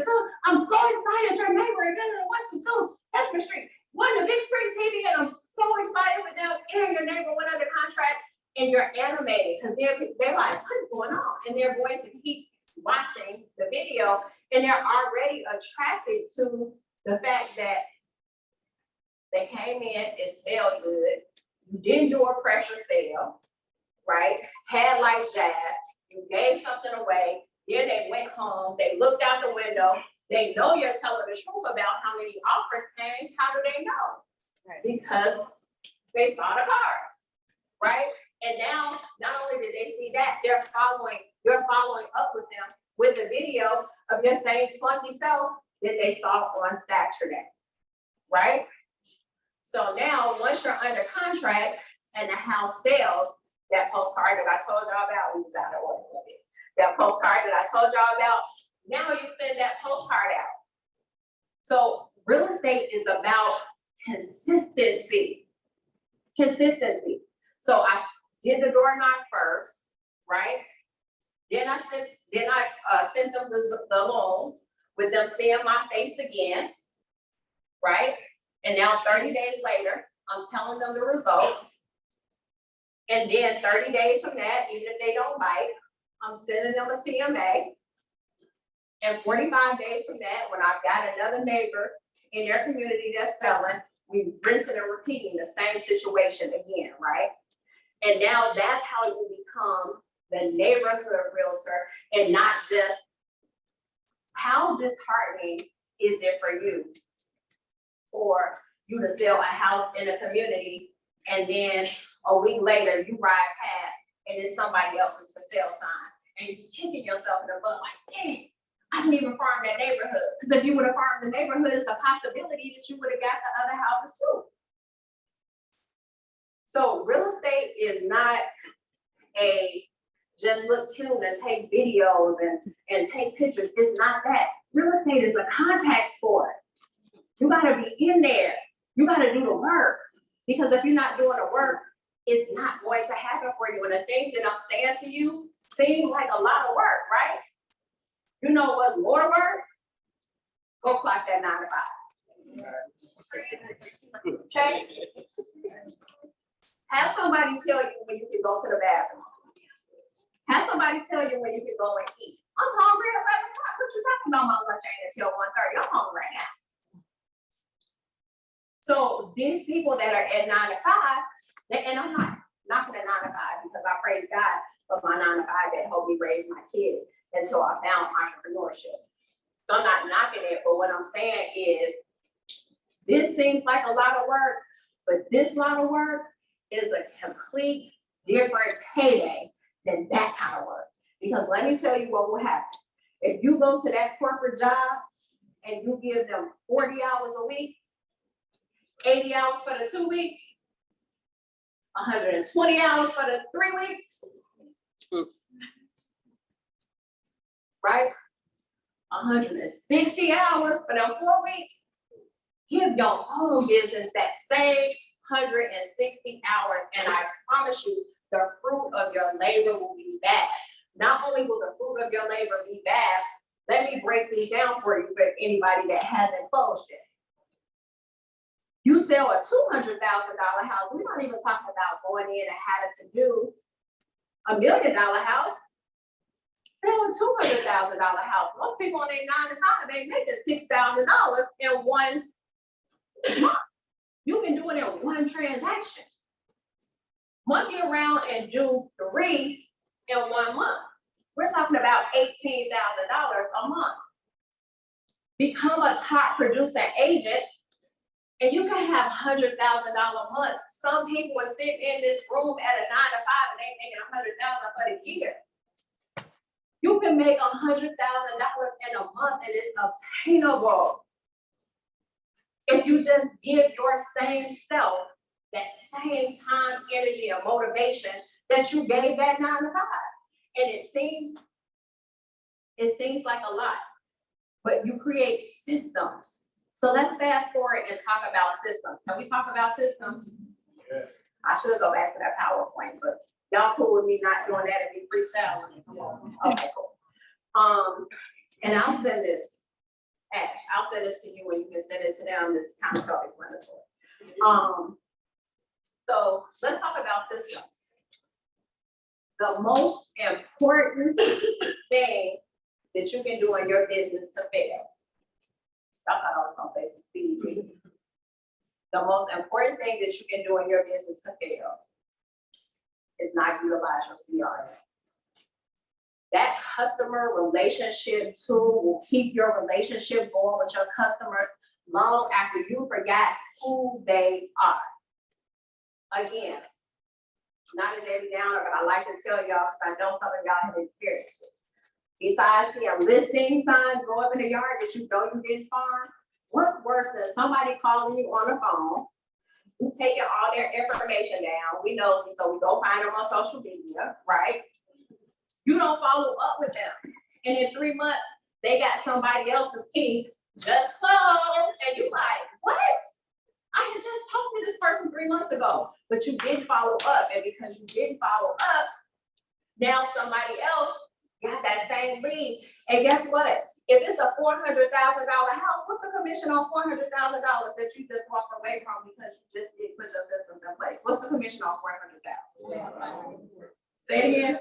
S1: I'm so excited your neighbor is in 122 Sesame Street. Won the big screen TV, and I'm so excited with them. And your neighbor went under contract, and you're animated because they're like, what is going on? And they're going to keep watching the video, and they're already attracted to the fact that they came in, it smelled good. You didn't do a pressure sale, right? Had like jazz. You gave something away. Then they went home. They looked out the window. They know you're telling the truth about how many offers came. How do they know? Right. Because they saw the cars, right? And now, not only did they see that, you're following up with them with a video of your same spunky self that they saw on Saturday, right? So now, once you're under contract and the house sells, that postcard that I told y'all about, we was out of order with it. That postcard that I told y'all about, now you send that postcard out. So real estate is about consistency. Consistency. So I did the door knock first, right? Then I sent them the loan with them seeing my face again, right? And now 30 days later, I'm telling them the results. And then 30 days from that, even if they don't bite, I'm sending them a CMA. And 45 days from that, when I've got another neighbor in their community that's selling, we rinsing and repeating the same situation again, right? And now that's how you become the neighborhood realtor, and not just how disheartening is it for you for you to sell a house in a community, and then a week later you ride past and it's somebody else's for sale sign, and you're kicking yourself in the butt like, dang, I didn't even farm that neighborhood. Because if you would have farmed the neighborhood, it's a possibility that you would have got the other houses too. So real estate is not a just look cute and take videos and take pictures. It's not that. Real estate is a contact sport. You gotta be in there. You gotta do the work. Because if you're not doing the work, it's not going to happen for you. And the things that I'm saying to you seem like a lot of work, right? You know what's more work? Go clock that 9 to 5. Okay? Have somebody tell you when you can go to the bathroom. Have somebody somebody tell you when you can go and eat? I'm hungry at 11 o'clock. What you talking about? My lunch ain't until 1:30. I'm hungry right now. So these people that are at 9 to 5, and I'm not knocking at 9 to 5 because I praise God for my 9 to 5 that helped me raise my kids until I found entrepreneurship. So I'm not knocking it, but what I'm saying is this seems like a lot of work, but this lot of work is a complete different payday than that kind of work. Because let me tell you what will happen. If you go to that corporate job and you give them 40 hours a week, 80 hours for the 2 weeks, 120 hours for the 3 weeks, right? 160 hours for them 4 weeks. Give your own business that same 160 hours, and I promise you, the fruit of your labor will be vast. Not only will the fruit of your labor be vast, let me break these down for you for anybody that hasn't closed yet. You sell a $200,000 house. We're not even talking about going in and having to do $1 million house. Sell a $200,000 house. Most people on their 9 to 5, they making $6,000 in 1 month. You can do it in 1 transaction. Monkey around and do 3 in 1 month. We're talking about $18,000 a month. Become a top producing agent, and you can have $100,000 months. Some people are sitting in this room at a 9 to 5 and they making $100,000 for the year. You can make $100,000 in a month, and it's obtainable. If you just give your same self that same time, energy, and motivation that you gave that 9 to 5. And it seems like a lot, but you create systems. So let's fast forward and talk about systems. Can we talk about systems?
S2: Yeah.
S1: I should go back to that PowerPoint, but y'all cool with me not doing that and be freestyling. Come on. Okay, cool. And I'll send this, Ash, I'll send this to you and you can send it to them. This kind of self-explanatory. So let's talk about systems. The most important thing that you can do in your business to fail. I thought I was gonna say succeed. The most important thing that you can do in your business to fail is not utilize your CRM. That customer relationship tool will keep your relationship going with your customers long after you forgot who they are. Again, not a Debbie Downer, but I like to tell y'all because I know some of y'all have experienced it. Besides seeing a listing sign go up in the yard that you know you didn't farm, what's worse than somebody calling you on the phone, you taking all their information down, we know, so we go find them on social media, right? You don't follow up with them. And in 3 months, they got somebody else's key just closed, and you like, what? I had just talked to this person 3 months ago, but you didn't follow up. And because you didn't follow up, now somebody else got that same lead. And guess what? If it's a $400,000 house, what's the commission on $400,000 that you just walked away from because you just didn't put your systems in place? What's the commission on $400,000? Say it again.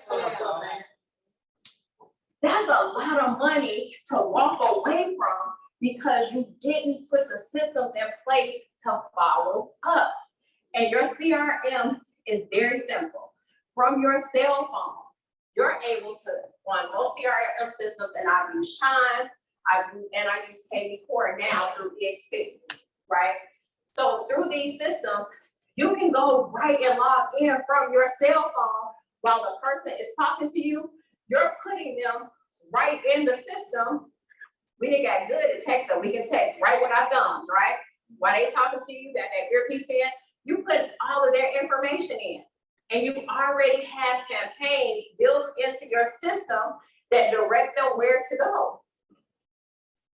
S1: That's a lot of money to walk away from because you didn't put the systems in place to follow up. And your CRM is very simple. From your cell phone, you're able to, on most CRM systems, and I use Chime, I use KB Core now through EXP, right? So through these systems, you can go right and log in from your cell phone while the person is talking to you. You're putting them right in the system. We didn't get good at texting. We can text right with our thumbs, right? While they talking to you, that earpiece in, you put all of their information in. And you already have campaigns built into your system that direct them where to go.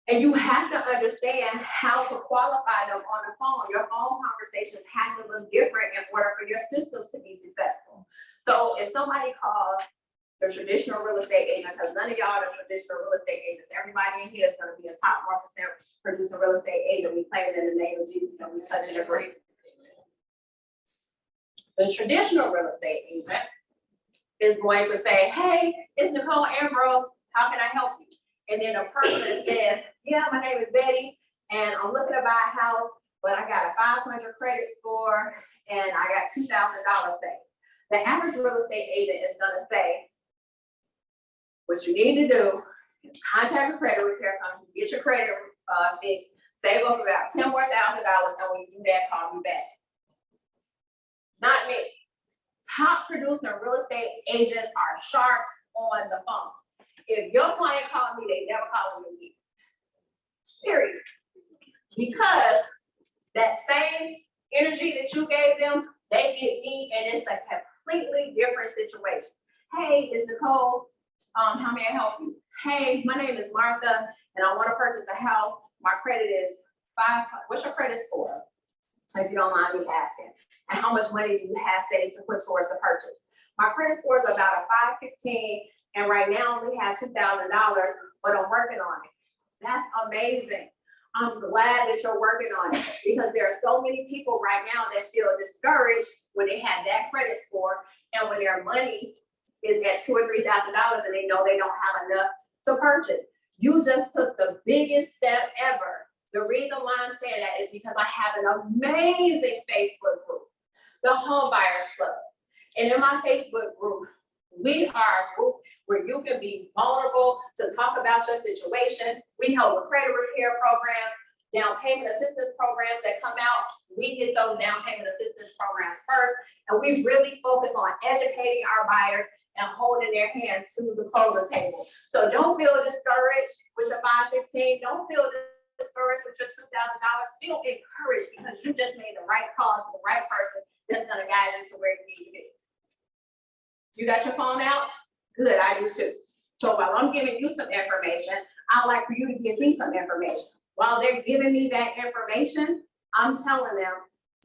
S1: And you have to understand how to qualify them on the phone. Your phone conversations have to look different in order for your systems to be successful. So if somebody calls the traditional real estate agent, because none of y'all are traditional real estate agents, everybody in here is going to be a top 1% producer real estate agent. We claim it in the name of Jesus and we touch and agree. The traditional real estate agent, is going to say, hey, it's Nicole Ambrose, how can I help you? And then a person says, yeah, my name is Betty, and I'm looking to buy a house, but I got a 500 credit score, and I got $2,000 saved. The average real estate agent is gonna say, what you need to do is contact a credit repair company, get your credit fixed, save up about $10,000 more, and when you do that, call me back. Not me. Top producing real estate agents are sharks on the phone. If your client called me, they never call me again. Period. Because that same energy that you gave them, they give me, and it's a completely different situation. Hey, it's Nicole. How may I help you? Hey, my name is Martha, and I want to purchase a house. My credit is 5. What's your credit score? If you don't mind me asking. And how much money do you have saved to put towards the purchase? My credit score is about a 515, and right now we have $2,000, but I'm working on it. That's amazing. I'm glad that you're working on it, because there are so many people right now that feel discouraged when they have that credit score and when their money is at $2,000 or $3,000 and they know they don't have enough to purchase. You just took the biggest step ever. The reason why I'm saying that is because I have an amazing Facebook group, the Home Buyers Club. And in my Facebook group, we are a group where you can be vulnerable to talk about your situation. We help with credit repair programs, down payment assistance programs that come out. We get those down payment assistance programs first. And we really focus on educating our buyers and holding their hand to the closing table. So don't feel discouraged with your 515. Don't feel discouraged with your $2,000. Feel encouraged, because you just made the right call to the right person that's gonna guide you to where you need to be. You got your phone out? Good, I do too. So while I'm giving you some information, I'd like for you to give me some information. While they're giving me that information, I'm telling them,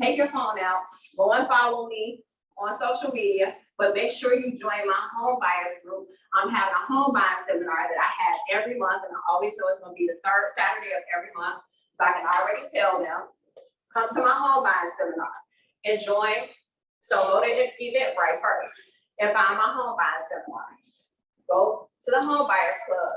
S1: take your phone out, go and follow me on social media, but make sure you join my home buyers group. I'm having a home buying seminar that I have every month, and I always know it's gonna be the 3rd Saturday of every month. So I can already tell them, come to my home buying seminar and join. So go to Eventbrite first and find my home buying seminar. Go to the Home Buyers Club,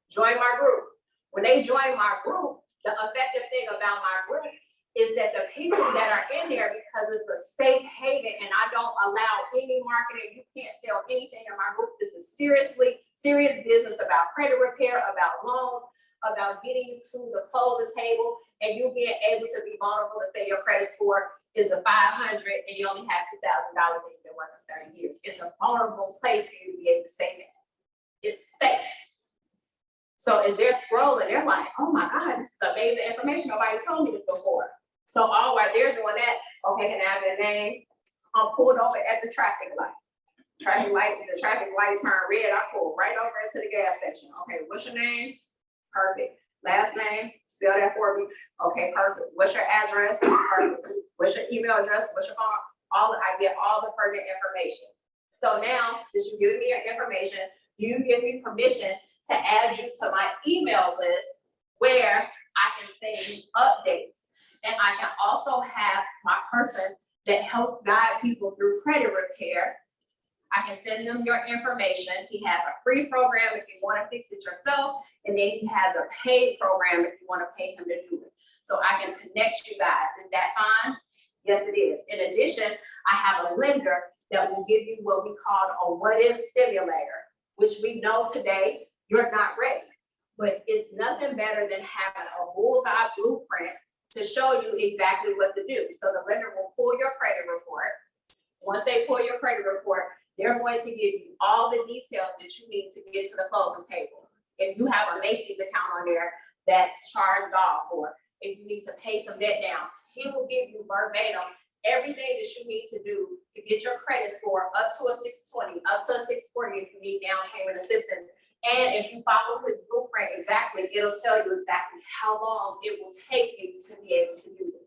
S1: join my group. When they join my group, the effective thing about my group is that the people that are in there, because it's a safe haven and I don't allow any marketing, you can't sell anything in my group. This is serious business about credit repair, about loans, about getting you to the closing table, and you being able to be vulnerable to say your credit score is a 500 and you only have $2,000 and you've been working 30 years. It's a vulnerable place for you to be able to say that. It's safe. So as they're scrolling, they're like, oh my God, this is amazing information. Nobody told me this before. So all while they're doing that, okay, can I have your name? I'm pulled over at the traffic light. The traffic light turned red. I pulled right over into the gas station. Okay, what's your name? Perfect. Last name, spell that for me. Okay, perfect. What's your address? Perfect. What's your email address? What's your phone? I get all the pertinent information. So now that you give me your information, you give me permission to add you to my email list where I can send you updates. And I can also have my person that helps guide people through credit repair. I can send them your information. He has a free program if you want to fix it yourself, and then he has a paid program if you want to pay him to do it. So I can connect you guys. Is that fine? Yes, it is. In addition, I have a lender that will give you what we call a what-if stimulator, which we know today you're not ready. But it's nothing better than having a bullseye blueprint to show you exactly what to do. So the lender will pull your credit report. Once they pull your credit report, they're going to give you all the details that you need to get to the closing table. If you have a Macy's account on there that's charged off, or if you need to pay some debt down, he will give you verbatim everything that you need to do to get your credit score up to a 620, up to a 640 if you need down payment assistance. And if you follow his blueprint exactly, it'll tell you exactly how long it will take you to be able to do this.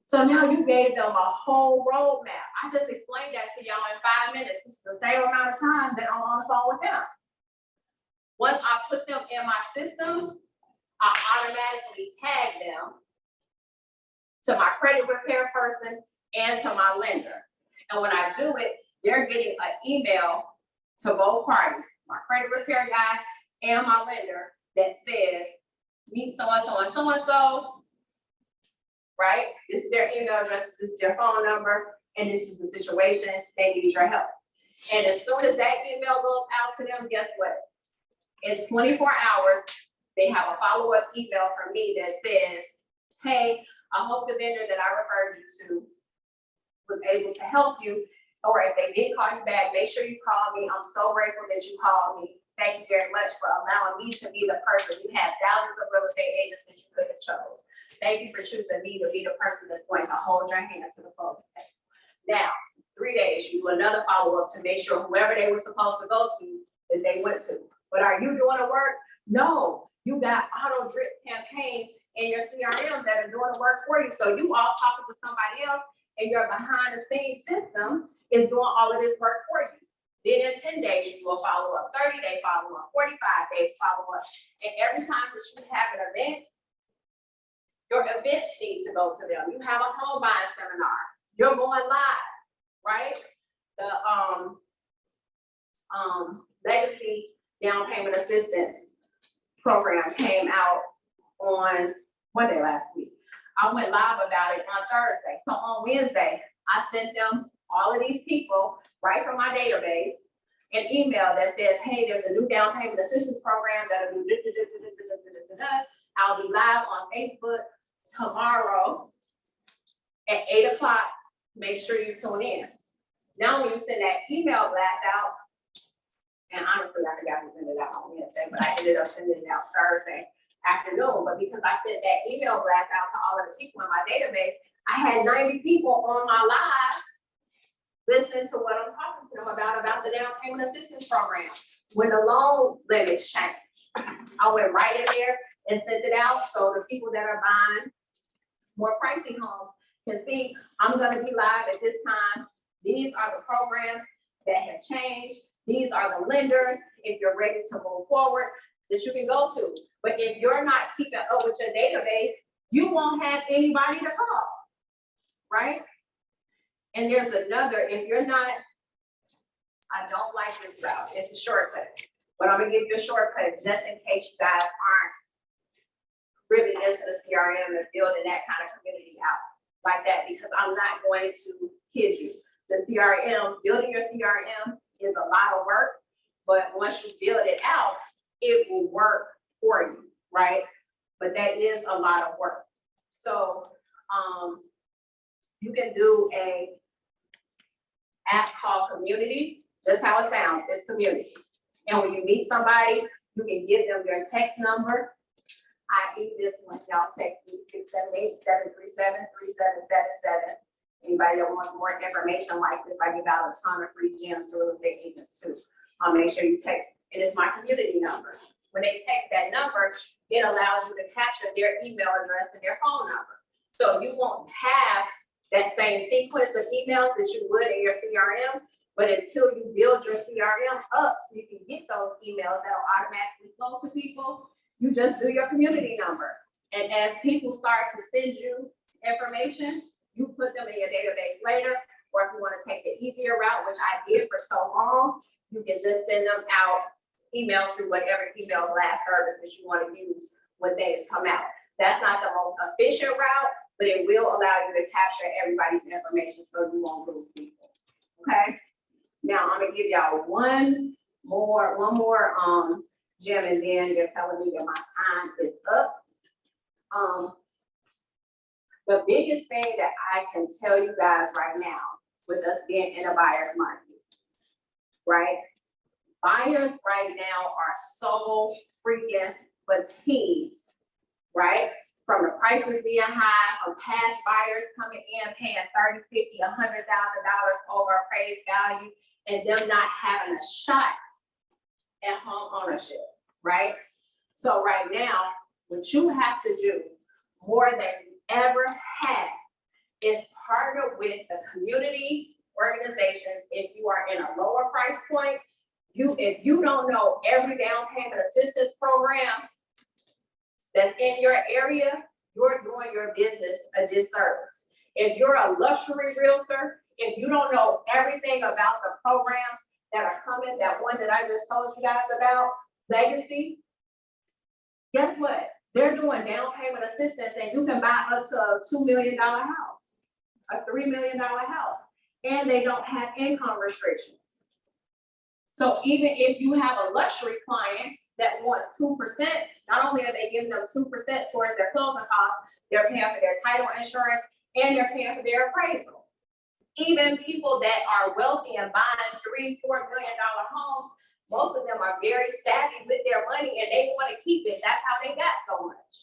S1: So now you gave them a whole roadmap. I just explained that to y'all in 5 minutes. It's the same amount of time that I'm on the phone with them. Once I put them in my system, I automatically tag them to my credit repair person and to my lender. And when I do it, they're getting an email to both parties, my credit repair guy and my lender, that says, meet so-and-so and so-and-so, right? This is their email address, this is their phone number, and this is the situation, they need your help. And as soon as that email goes out to them, guess what? In 24 hours, they have a follow-up email from me that says, hey, I hope the vendor that I referred you to was able to help you. Or if they did call you back, make sure you call me. I'm so grateful that you called me. Thank you very much for allowing me to be the person. You have thousands of real estate agents that you could have chose. Thank you for choosing me to be the person that's going to hold your hands to the closing table. Now, 3 days, you do another follow-up to make sure whoever they were supposed to go to, that they went to. But are you doing the work? No, you got auto drip campaigns in your CRM that are doing the work for you. So you all talking to somebody else, and your behind the scenes system is doing all of this work for you. Then in 10 days, you do a follow-up, 30-day follow-up, 45-day follow-up. And every time that you have an event, your events need to go to them. You have a home buying seminar, you're going live, right? The legacy down payment assistance program came out on Monday last week. I went live about it on Thursday. So on Wednesday, I sent them, all of these people, right from my database, an email that says, hey, there's a new down payment assistance program that'll do I'll be live on Facebook tomorrow at 8 o'clock. Make sure you tune in. Now, when you send that email blast out, and honestly, I forgot to send it out on Wednesday, but I ended up sending it out Thursday afternoon. But because I sent that email blast out to all of the people in my database, I had 90 people on my live listening to what I'm talking to them about the down payment assistance program. When the loan limits changed, I went right in there and sent it out so the people that are buying more pricey homes can see I'm gonna be live at this time. These are the programs that have changed. These are the lenders, if you're ready to move forward, that you can go to. But if you're not keeping up with your database, you won't have anybody to call, right? And there's another, if you're not, I don't like this route, it's a shortcut, but I'm gonna give you a shortcut just in case you guys aren't really into the CRM and building that kind of community out like that, because I'm not going to kid you. The CRM, building your CRM is a lot of work, but once you build it out, it will work for you, right? But that is a lot of work. So you can do a app called Community, just how it sounds, it's community. And when you meet somebody, you can give them your text number. I need this one, y'all text me 678-737-3777. Anybody that wants more information like this, I give out a ton of free gems to real estate agents too. I'll make sure you text, and it's my community number. When they text that number, it allows you to capture their email address and their phone number. So you won't have that same sequence of emails that you would in your CRM, but until you build your CRM up so you can get those emails that'll automatically flow to people, you just do your community number. And as people start to send you information, you put them in your database later, or if you want to take the easier route, which I did for so long, you can just send them out emails through whatever email blast service that you want to use when things come out. That's not the most efficient route, but it will allow you to capture everybody's information so you won't lose people. Okay. Now I'm gonna give y'all one more gem, and then you're telling me that my time is up. The biggest thing that I can tell you guys right now, with us being in a buyer's market, right? Buyers right now are so freaking fatigued, right? From the prices being high, from cash buyers coming in, paying $30,000, $50,000, $100,000 over appraised value, and them not having a shot at home ownership, right? So right now, what you have to do more than you ever have is partner with the community organizations. If you are in a lower price point, if you don't know every down payment assistance program that's in your area, you're doing your business a disservice. If you're a luxury realtor, if you don't know everything about the programs that are coming, that one that I just told you guys about, Legacy, guess what? They're doing down payment assistance and you can buy up to a $2 million house, a $3 million house, and they don't have income restrictions. So even if you have a luxury client that wants 2%, not only are they giving them 2% towards their closing costs, they're paying for their title insurance and they're paying for their appraisal. Even people that are wealthy and buying $3-4 million homes, most of them are very savvy with their money and they want to keep it. That's how they got so much.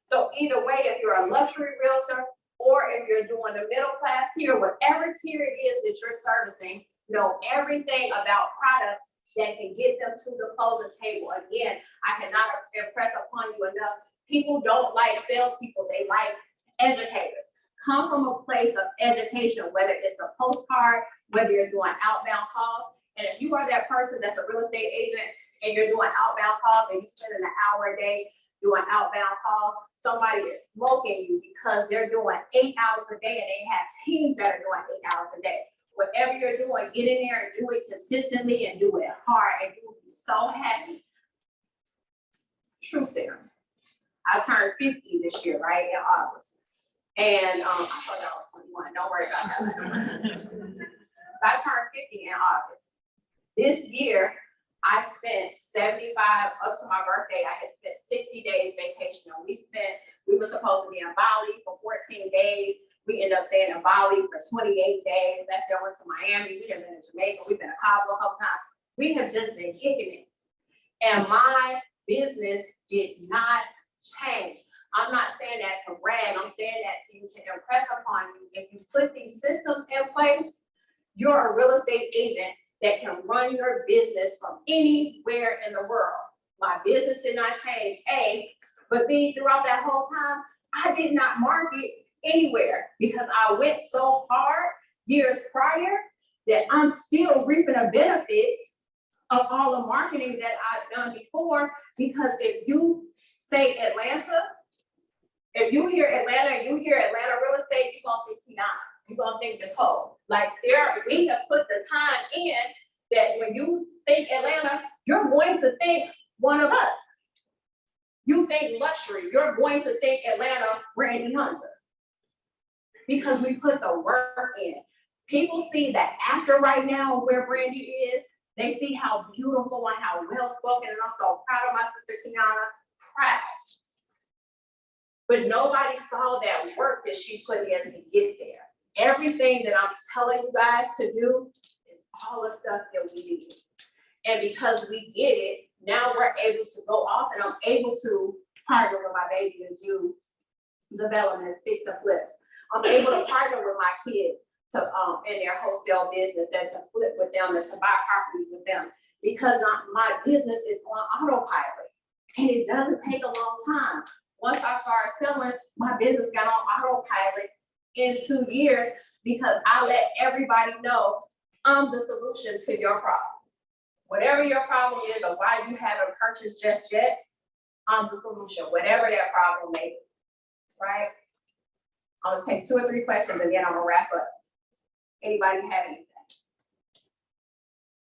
S1: So either way, if you're a luxury realtor or if you're doing the middle class tier, whatever tier it is that you're servicing, know everything about products that can get them to the closing table. Again, I cannot impress upon you enough. People don't like salespeople, they like educators. Come from a place of education, whether it's a postcard, whether you're doing outbound calls. And if you are that person that's a real estate agent and you're doing outbound calls and you're spending an hour a day doing outbound calls, somebody is smoking you because they're doing 8 hours a day and they have teams that are doing 8 hours a day. Whatever you're doing, get in there and do it consistently and do it hard and you will be so happy. True serum. I turned 50 this year, right, in August. And I thought that was 21, don't worry about that. I turned 50 in August. This year, I spent 75, up to my birthday, I had spent 60 days vacation. And we were supposed to be in Bali for 14 days. We ended up staying in Bali for 28 days. Left there, went to Miami. We have been in Jamaica. We've been to Cabo a couple times. We have just been kicking it. And my business did not change. I'm not saying that to brag. I'm saying that to you to impress upon you. If you put these systems in place, you're a real estate agent that can run your business from anywhere in the world. My business did not change, A, but B, throughout that whole time, I did not market anywhere because I went so hard years prior that I'm still reaping the benefits of all the marketing that I've done before. Because if you say Atlanta, if you hear Atlanta, you hear Atlanta real estate, you're gonna think Kiana, you're gonna think Nicole. Like we have put the time in that when you think Atlanta, you're going to think one of us. You think luxury, you're going to think Atlanta, Brandy Hunter. Because we put the work in. People see that after right now where Brandy is, they see how beautiful and how well spoken, and I'm so proud of my sister Kiana, proud. But nobody saw that work that she put in to get there. Everything that I'm telling you guys to do is all the stuff that we need. And because we get it, now we're able to go off and I'm able to partner with my baby and do developments, fix and flips. I'm able to partner with my kids to in their wholesale business and to flip with them and to buy properties with them because my business is on autopilot and it doesn't take a long time. Once I started selling, my business got on autopilot in 2 years because I let everybody know I'm the solution to your problem. Whatever your problem is or why you haven't purchased just yet, I'm the solution, whatever that problem may be, right? I'm gonna take 2 or 3 questions and then I'm gonna wrap up. Anybody have anything?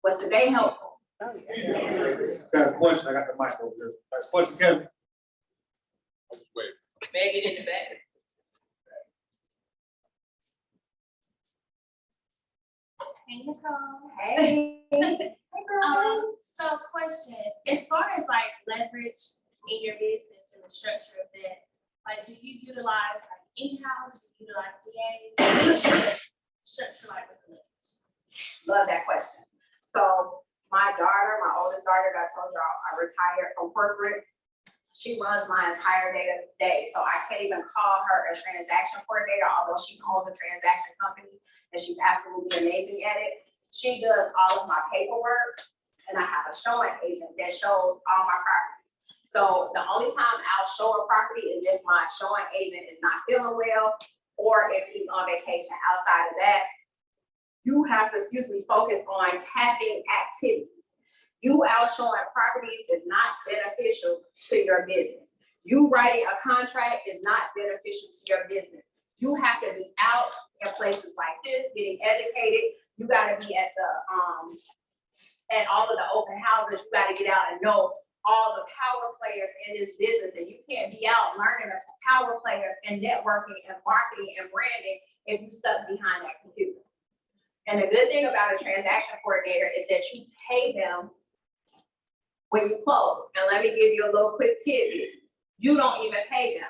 S1: Was today helpful?
S2: Got a question, I got the mic over here. Got a question, Kevin?
S3: Wait.
S1: Megan in the back.
S4: Hey, Nicole.
S1: Hey. Hey, girl.
S4: So question, as far as like leverage in your business and the structure of that, like, do you utilize like in-house, do you utilize VAs? Structure like with the leverage?
S1: Love that question. So my daughter, my oldest daughter, I told y'all, I retired from corporate. She runs my entire day. So I can't even call her a transaction coordinator, although she owns a transaction company and she's absolutely amazing at it. She does all of my paperwork and I have a showing agent that shows all my properties. So the only time I'll show a property is if my showing agent is not feeling well or if he's on vacation. Outside of that, you have to, focus on capping activities. You out showing properties is not beneficial to your business. You writing a contract is not beneficial to your business. You have to be out places like this, getting educated. You gotta be at all of the open houses. You gotta get out and know all the power players in this business, and you can't be out learning the power players and networking and marketing and branding if you stuck behind that computer. And the good thing about a transaction coordinator is that you pay them when you close. And let me give you a little quick tip. You don't even pay them.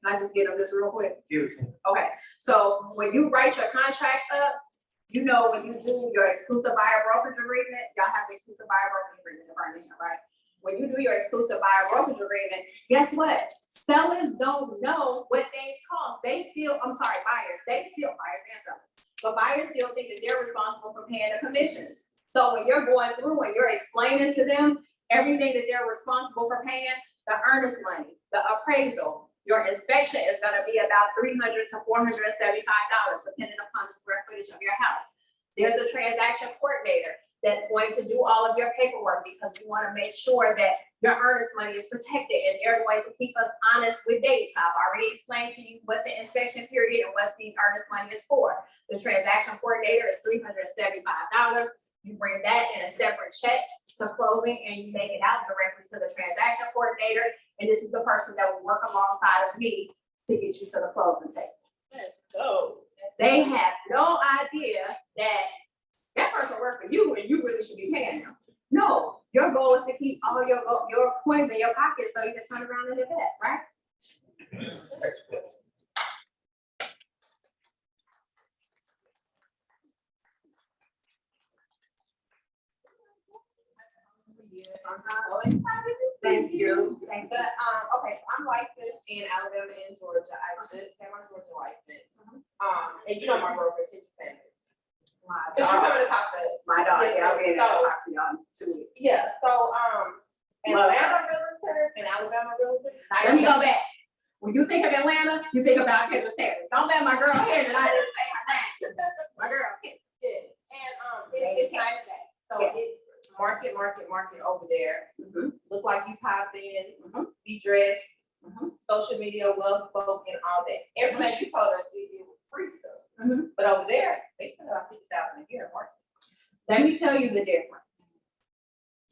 S1: Can I just get them this real quick?
S2: Give it to me.
S1: Okay, so when you write your contracts up, you know, when you do your exclusive buyer brokerage agreement, y'all have the exclusive buyer brokerage agreement in Birmingham, right? When you do your exclusive buyer brokerage agreement, guess what? Sellers don't know what things cost. Buyers and sellers. But buyers still think that they're responsible for paying the commissions. So when you're going through and you're explaining to them everything that they're responsible for paying, the earnest money, the appraisal, your inspection is gonna be about $300 to $475, depending upon the square footage of your house. There's a transaction coordinator that's going to do all of your paperwork because you wanna make sure that your earnest money is protected, and they're going to keep us honest with dates. I've already explained to you what the inspection period and what the earnest money is for. The transaction coordinator is $375. You bring that in a separate check to closing, and you make it out directly to the transaction coordinator. And this is the person that will work alongside of me to get you to the closing table.
S4: Let's go.
S1: They have no idea that person worked for you and you really should be paying them. No, your goal is to keep all your coins in your pocket so you can turn around and invest, right? Thank you. Thank you.
S5: But, okay, so I'm licensed in Alabama and Georgia. I just had my Georgia license. And you know my broker, his family.
S1: My
S5: Cause you're
S1: dog,
S5: coming to talk to us.
S1: my dog, yeah, I'll be in there to
S5: So-
S1: talk to y'all in 2 weeks.
S5: Yeah, so, Atlanta Realtor and Alabama Realtor.
S1: Let me go back. When you think of Atlanta, you think about Kendra Sanders. Don't let my girl hear that I didn't say her name. My girl, Kendra.
S5: Yeah, and, it's nice today. So
S1: Yeah.
S5: it's market over there.
S1: Mhm.
S5: Look like you popped in,
S1: Mhm.
S5: be dressed,
S1: Mhm.
S5: social media, well spoken, all that. Everything you told us, it was free stuff.
S1: Mhm.
S5: But over there, they spend about 50,000 a year in marketing.
S1: Let me tell you the difference.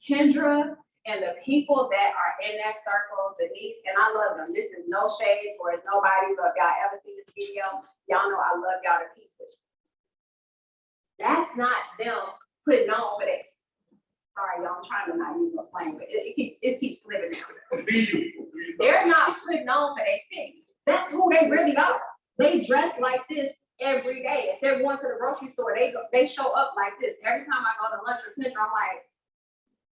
S1: Kendra and the people that are in that circle, Denise, and I love them. This is no shade towards nobody. So if y'all ever see this video, y'all know I love y'all to pieces. That's not them putting on for that. Sorry, y'all, I'm trying to not use no slang, but it keeps slipping out. They're not putting on for their city. That's who they really are. They dress like this every day. If they're going to the grocery store, they show up like this. Every time I go to lunch with Kendra, I'm like,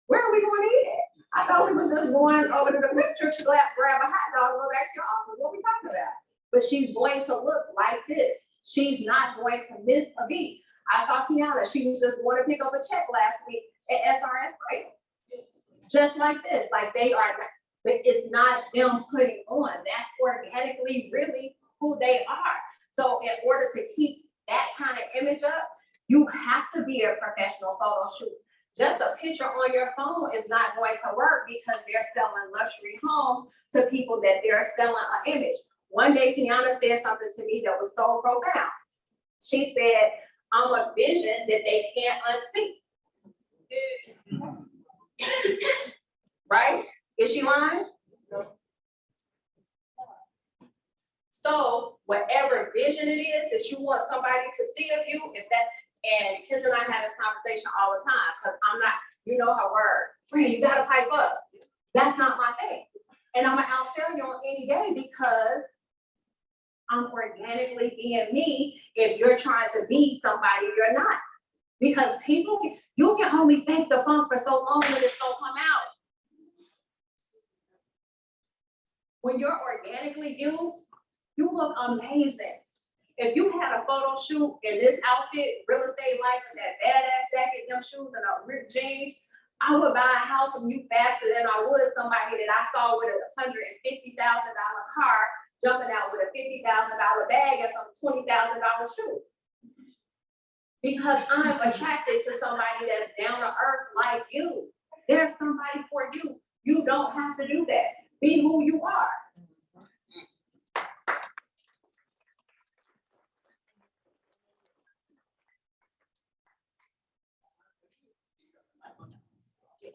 S1: where are we going to eat at? I thought we was just going over to the picture to grab a hot dog and go back to your office. What we talking about? But she's going to look like this. She's not going to miss a beat. I saw Kiana. She was just going to pick up a check last week at SRS Freight. Just like this. Like they are, but it's not them putting on. That's organically really who they are. So in order to keep that kind of image up, you have to be a professional photo shoot. Just a picture on your phone is not going to work because they're selling luxury homes to people that they're selling an image. One day, Kiana said something to me that was so profound. She said, I'm a vision that they can't unsee. Right? Is she lying? No. So whatever vision it is that you want somebody to see of you, and Kendra and I have this conversation all the time, because I'm not, you know her word, friend, you gotta pipe up. That's not my thing. And I'm gonna outsell you on any day because I'm organically being me. If you're trying to be somebody, you're not. Because people, you can only fake the funk for so long when it's gonna come out. When you're organically you look amazing. If you had a photo shoot in this outfit, real estate life, and that badass jacket, them shoes, and a ripped jeans, I would buy a house from you faster than I would somebody that I saw with a $150,000 car jumping out with a $50,000 bag and some $20,000 shoes. Because I'm attracted to somebody that's down to earth like you. There's somebody for you. You don't have to do that. Be who you are.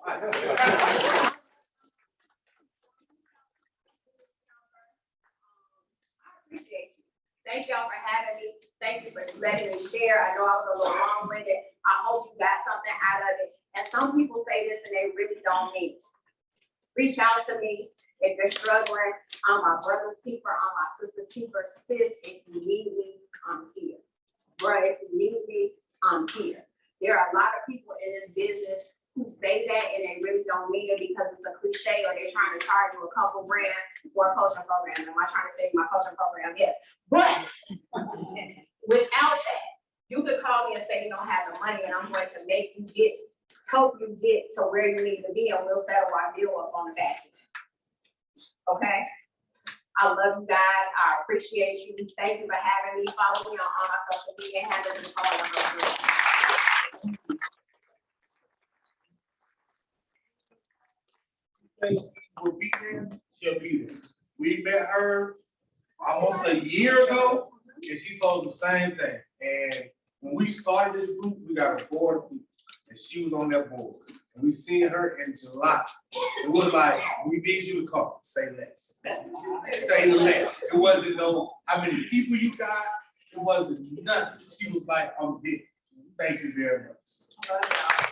S1: Appreciate you. Thank y'all for having me. Thank you for letting me share. I know I was a little long-winded. I hope you got something out of it. And some people say this and they really don't mean it. Reach out to me if you're struggling. I'm my brother's keeper. I'm my sister's keeper. Sis, if you need me, I'm here. Bro, if you need me, I'm here. There are a lot of people in this business who say that and they really don't mean it because it's a cliche or they're trying to charge you a couple grand for a coaching program. Am I trying to say my coaching program? Yes. But without that, you could call me and say you don't have the money and I'm going to help you get to where you need to be and we'll settle our deal up on the back end. Okay? I love you guys. I appreciate you. Thank you for having me. Follow me on all my social media handles and Nicole Ambrose.
S2: Will be there, she'll be there. We met her almost a year ago, and she told us the same thing. And when we started this group, we got a board of people, and she was on that board. And we seen her in July. It was like, we need you to come, say less. Say less. It wasn't no, how many people you got, it wasn't nothing. She was like, I'm big. Thank you very much.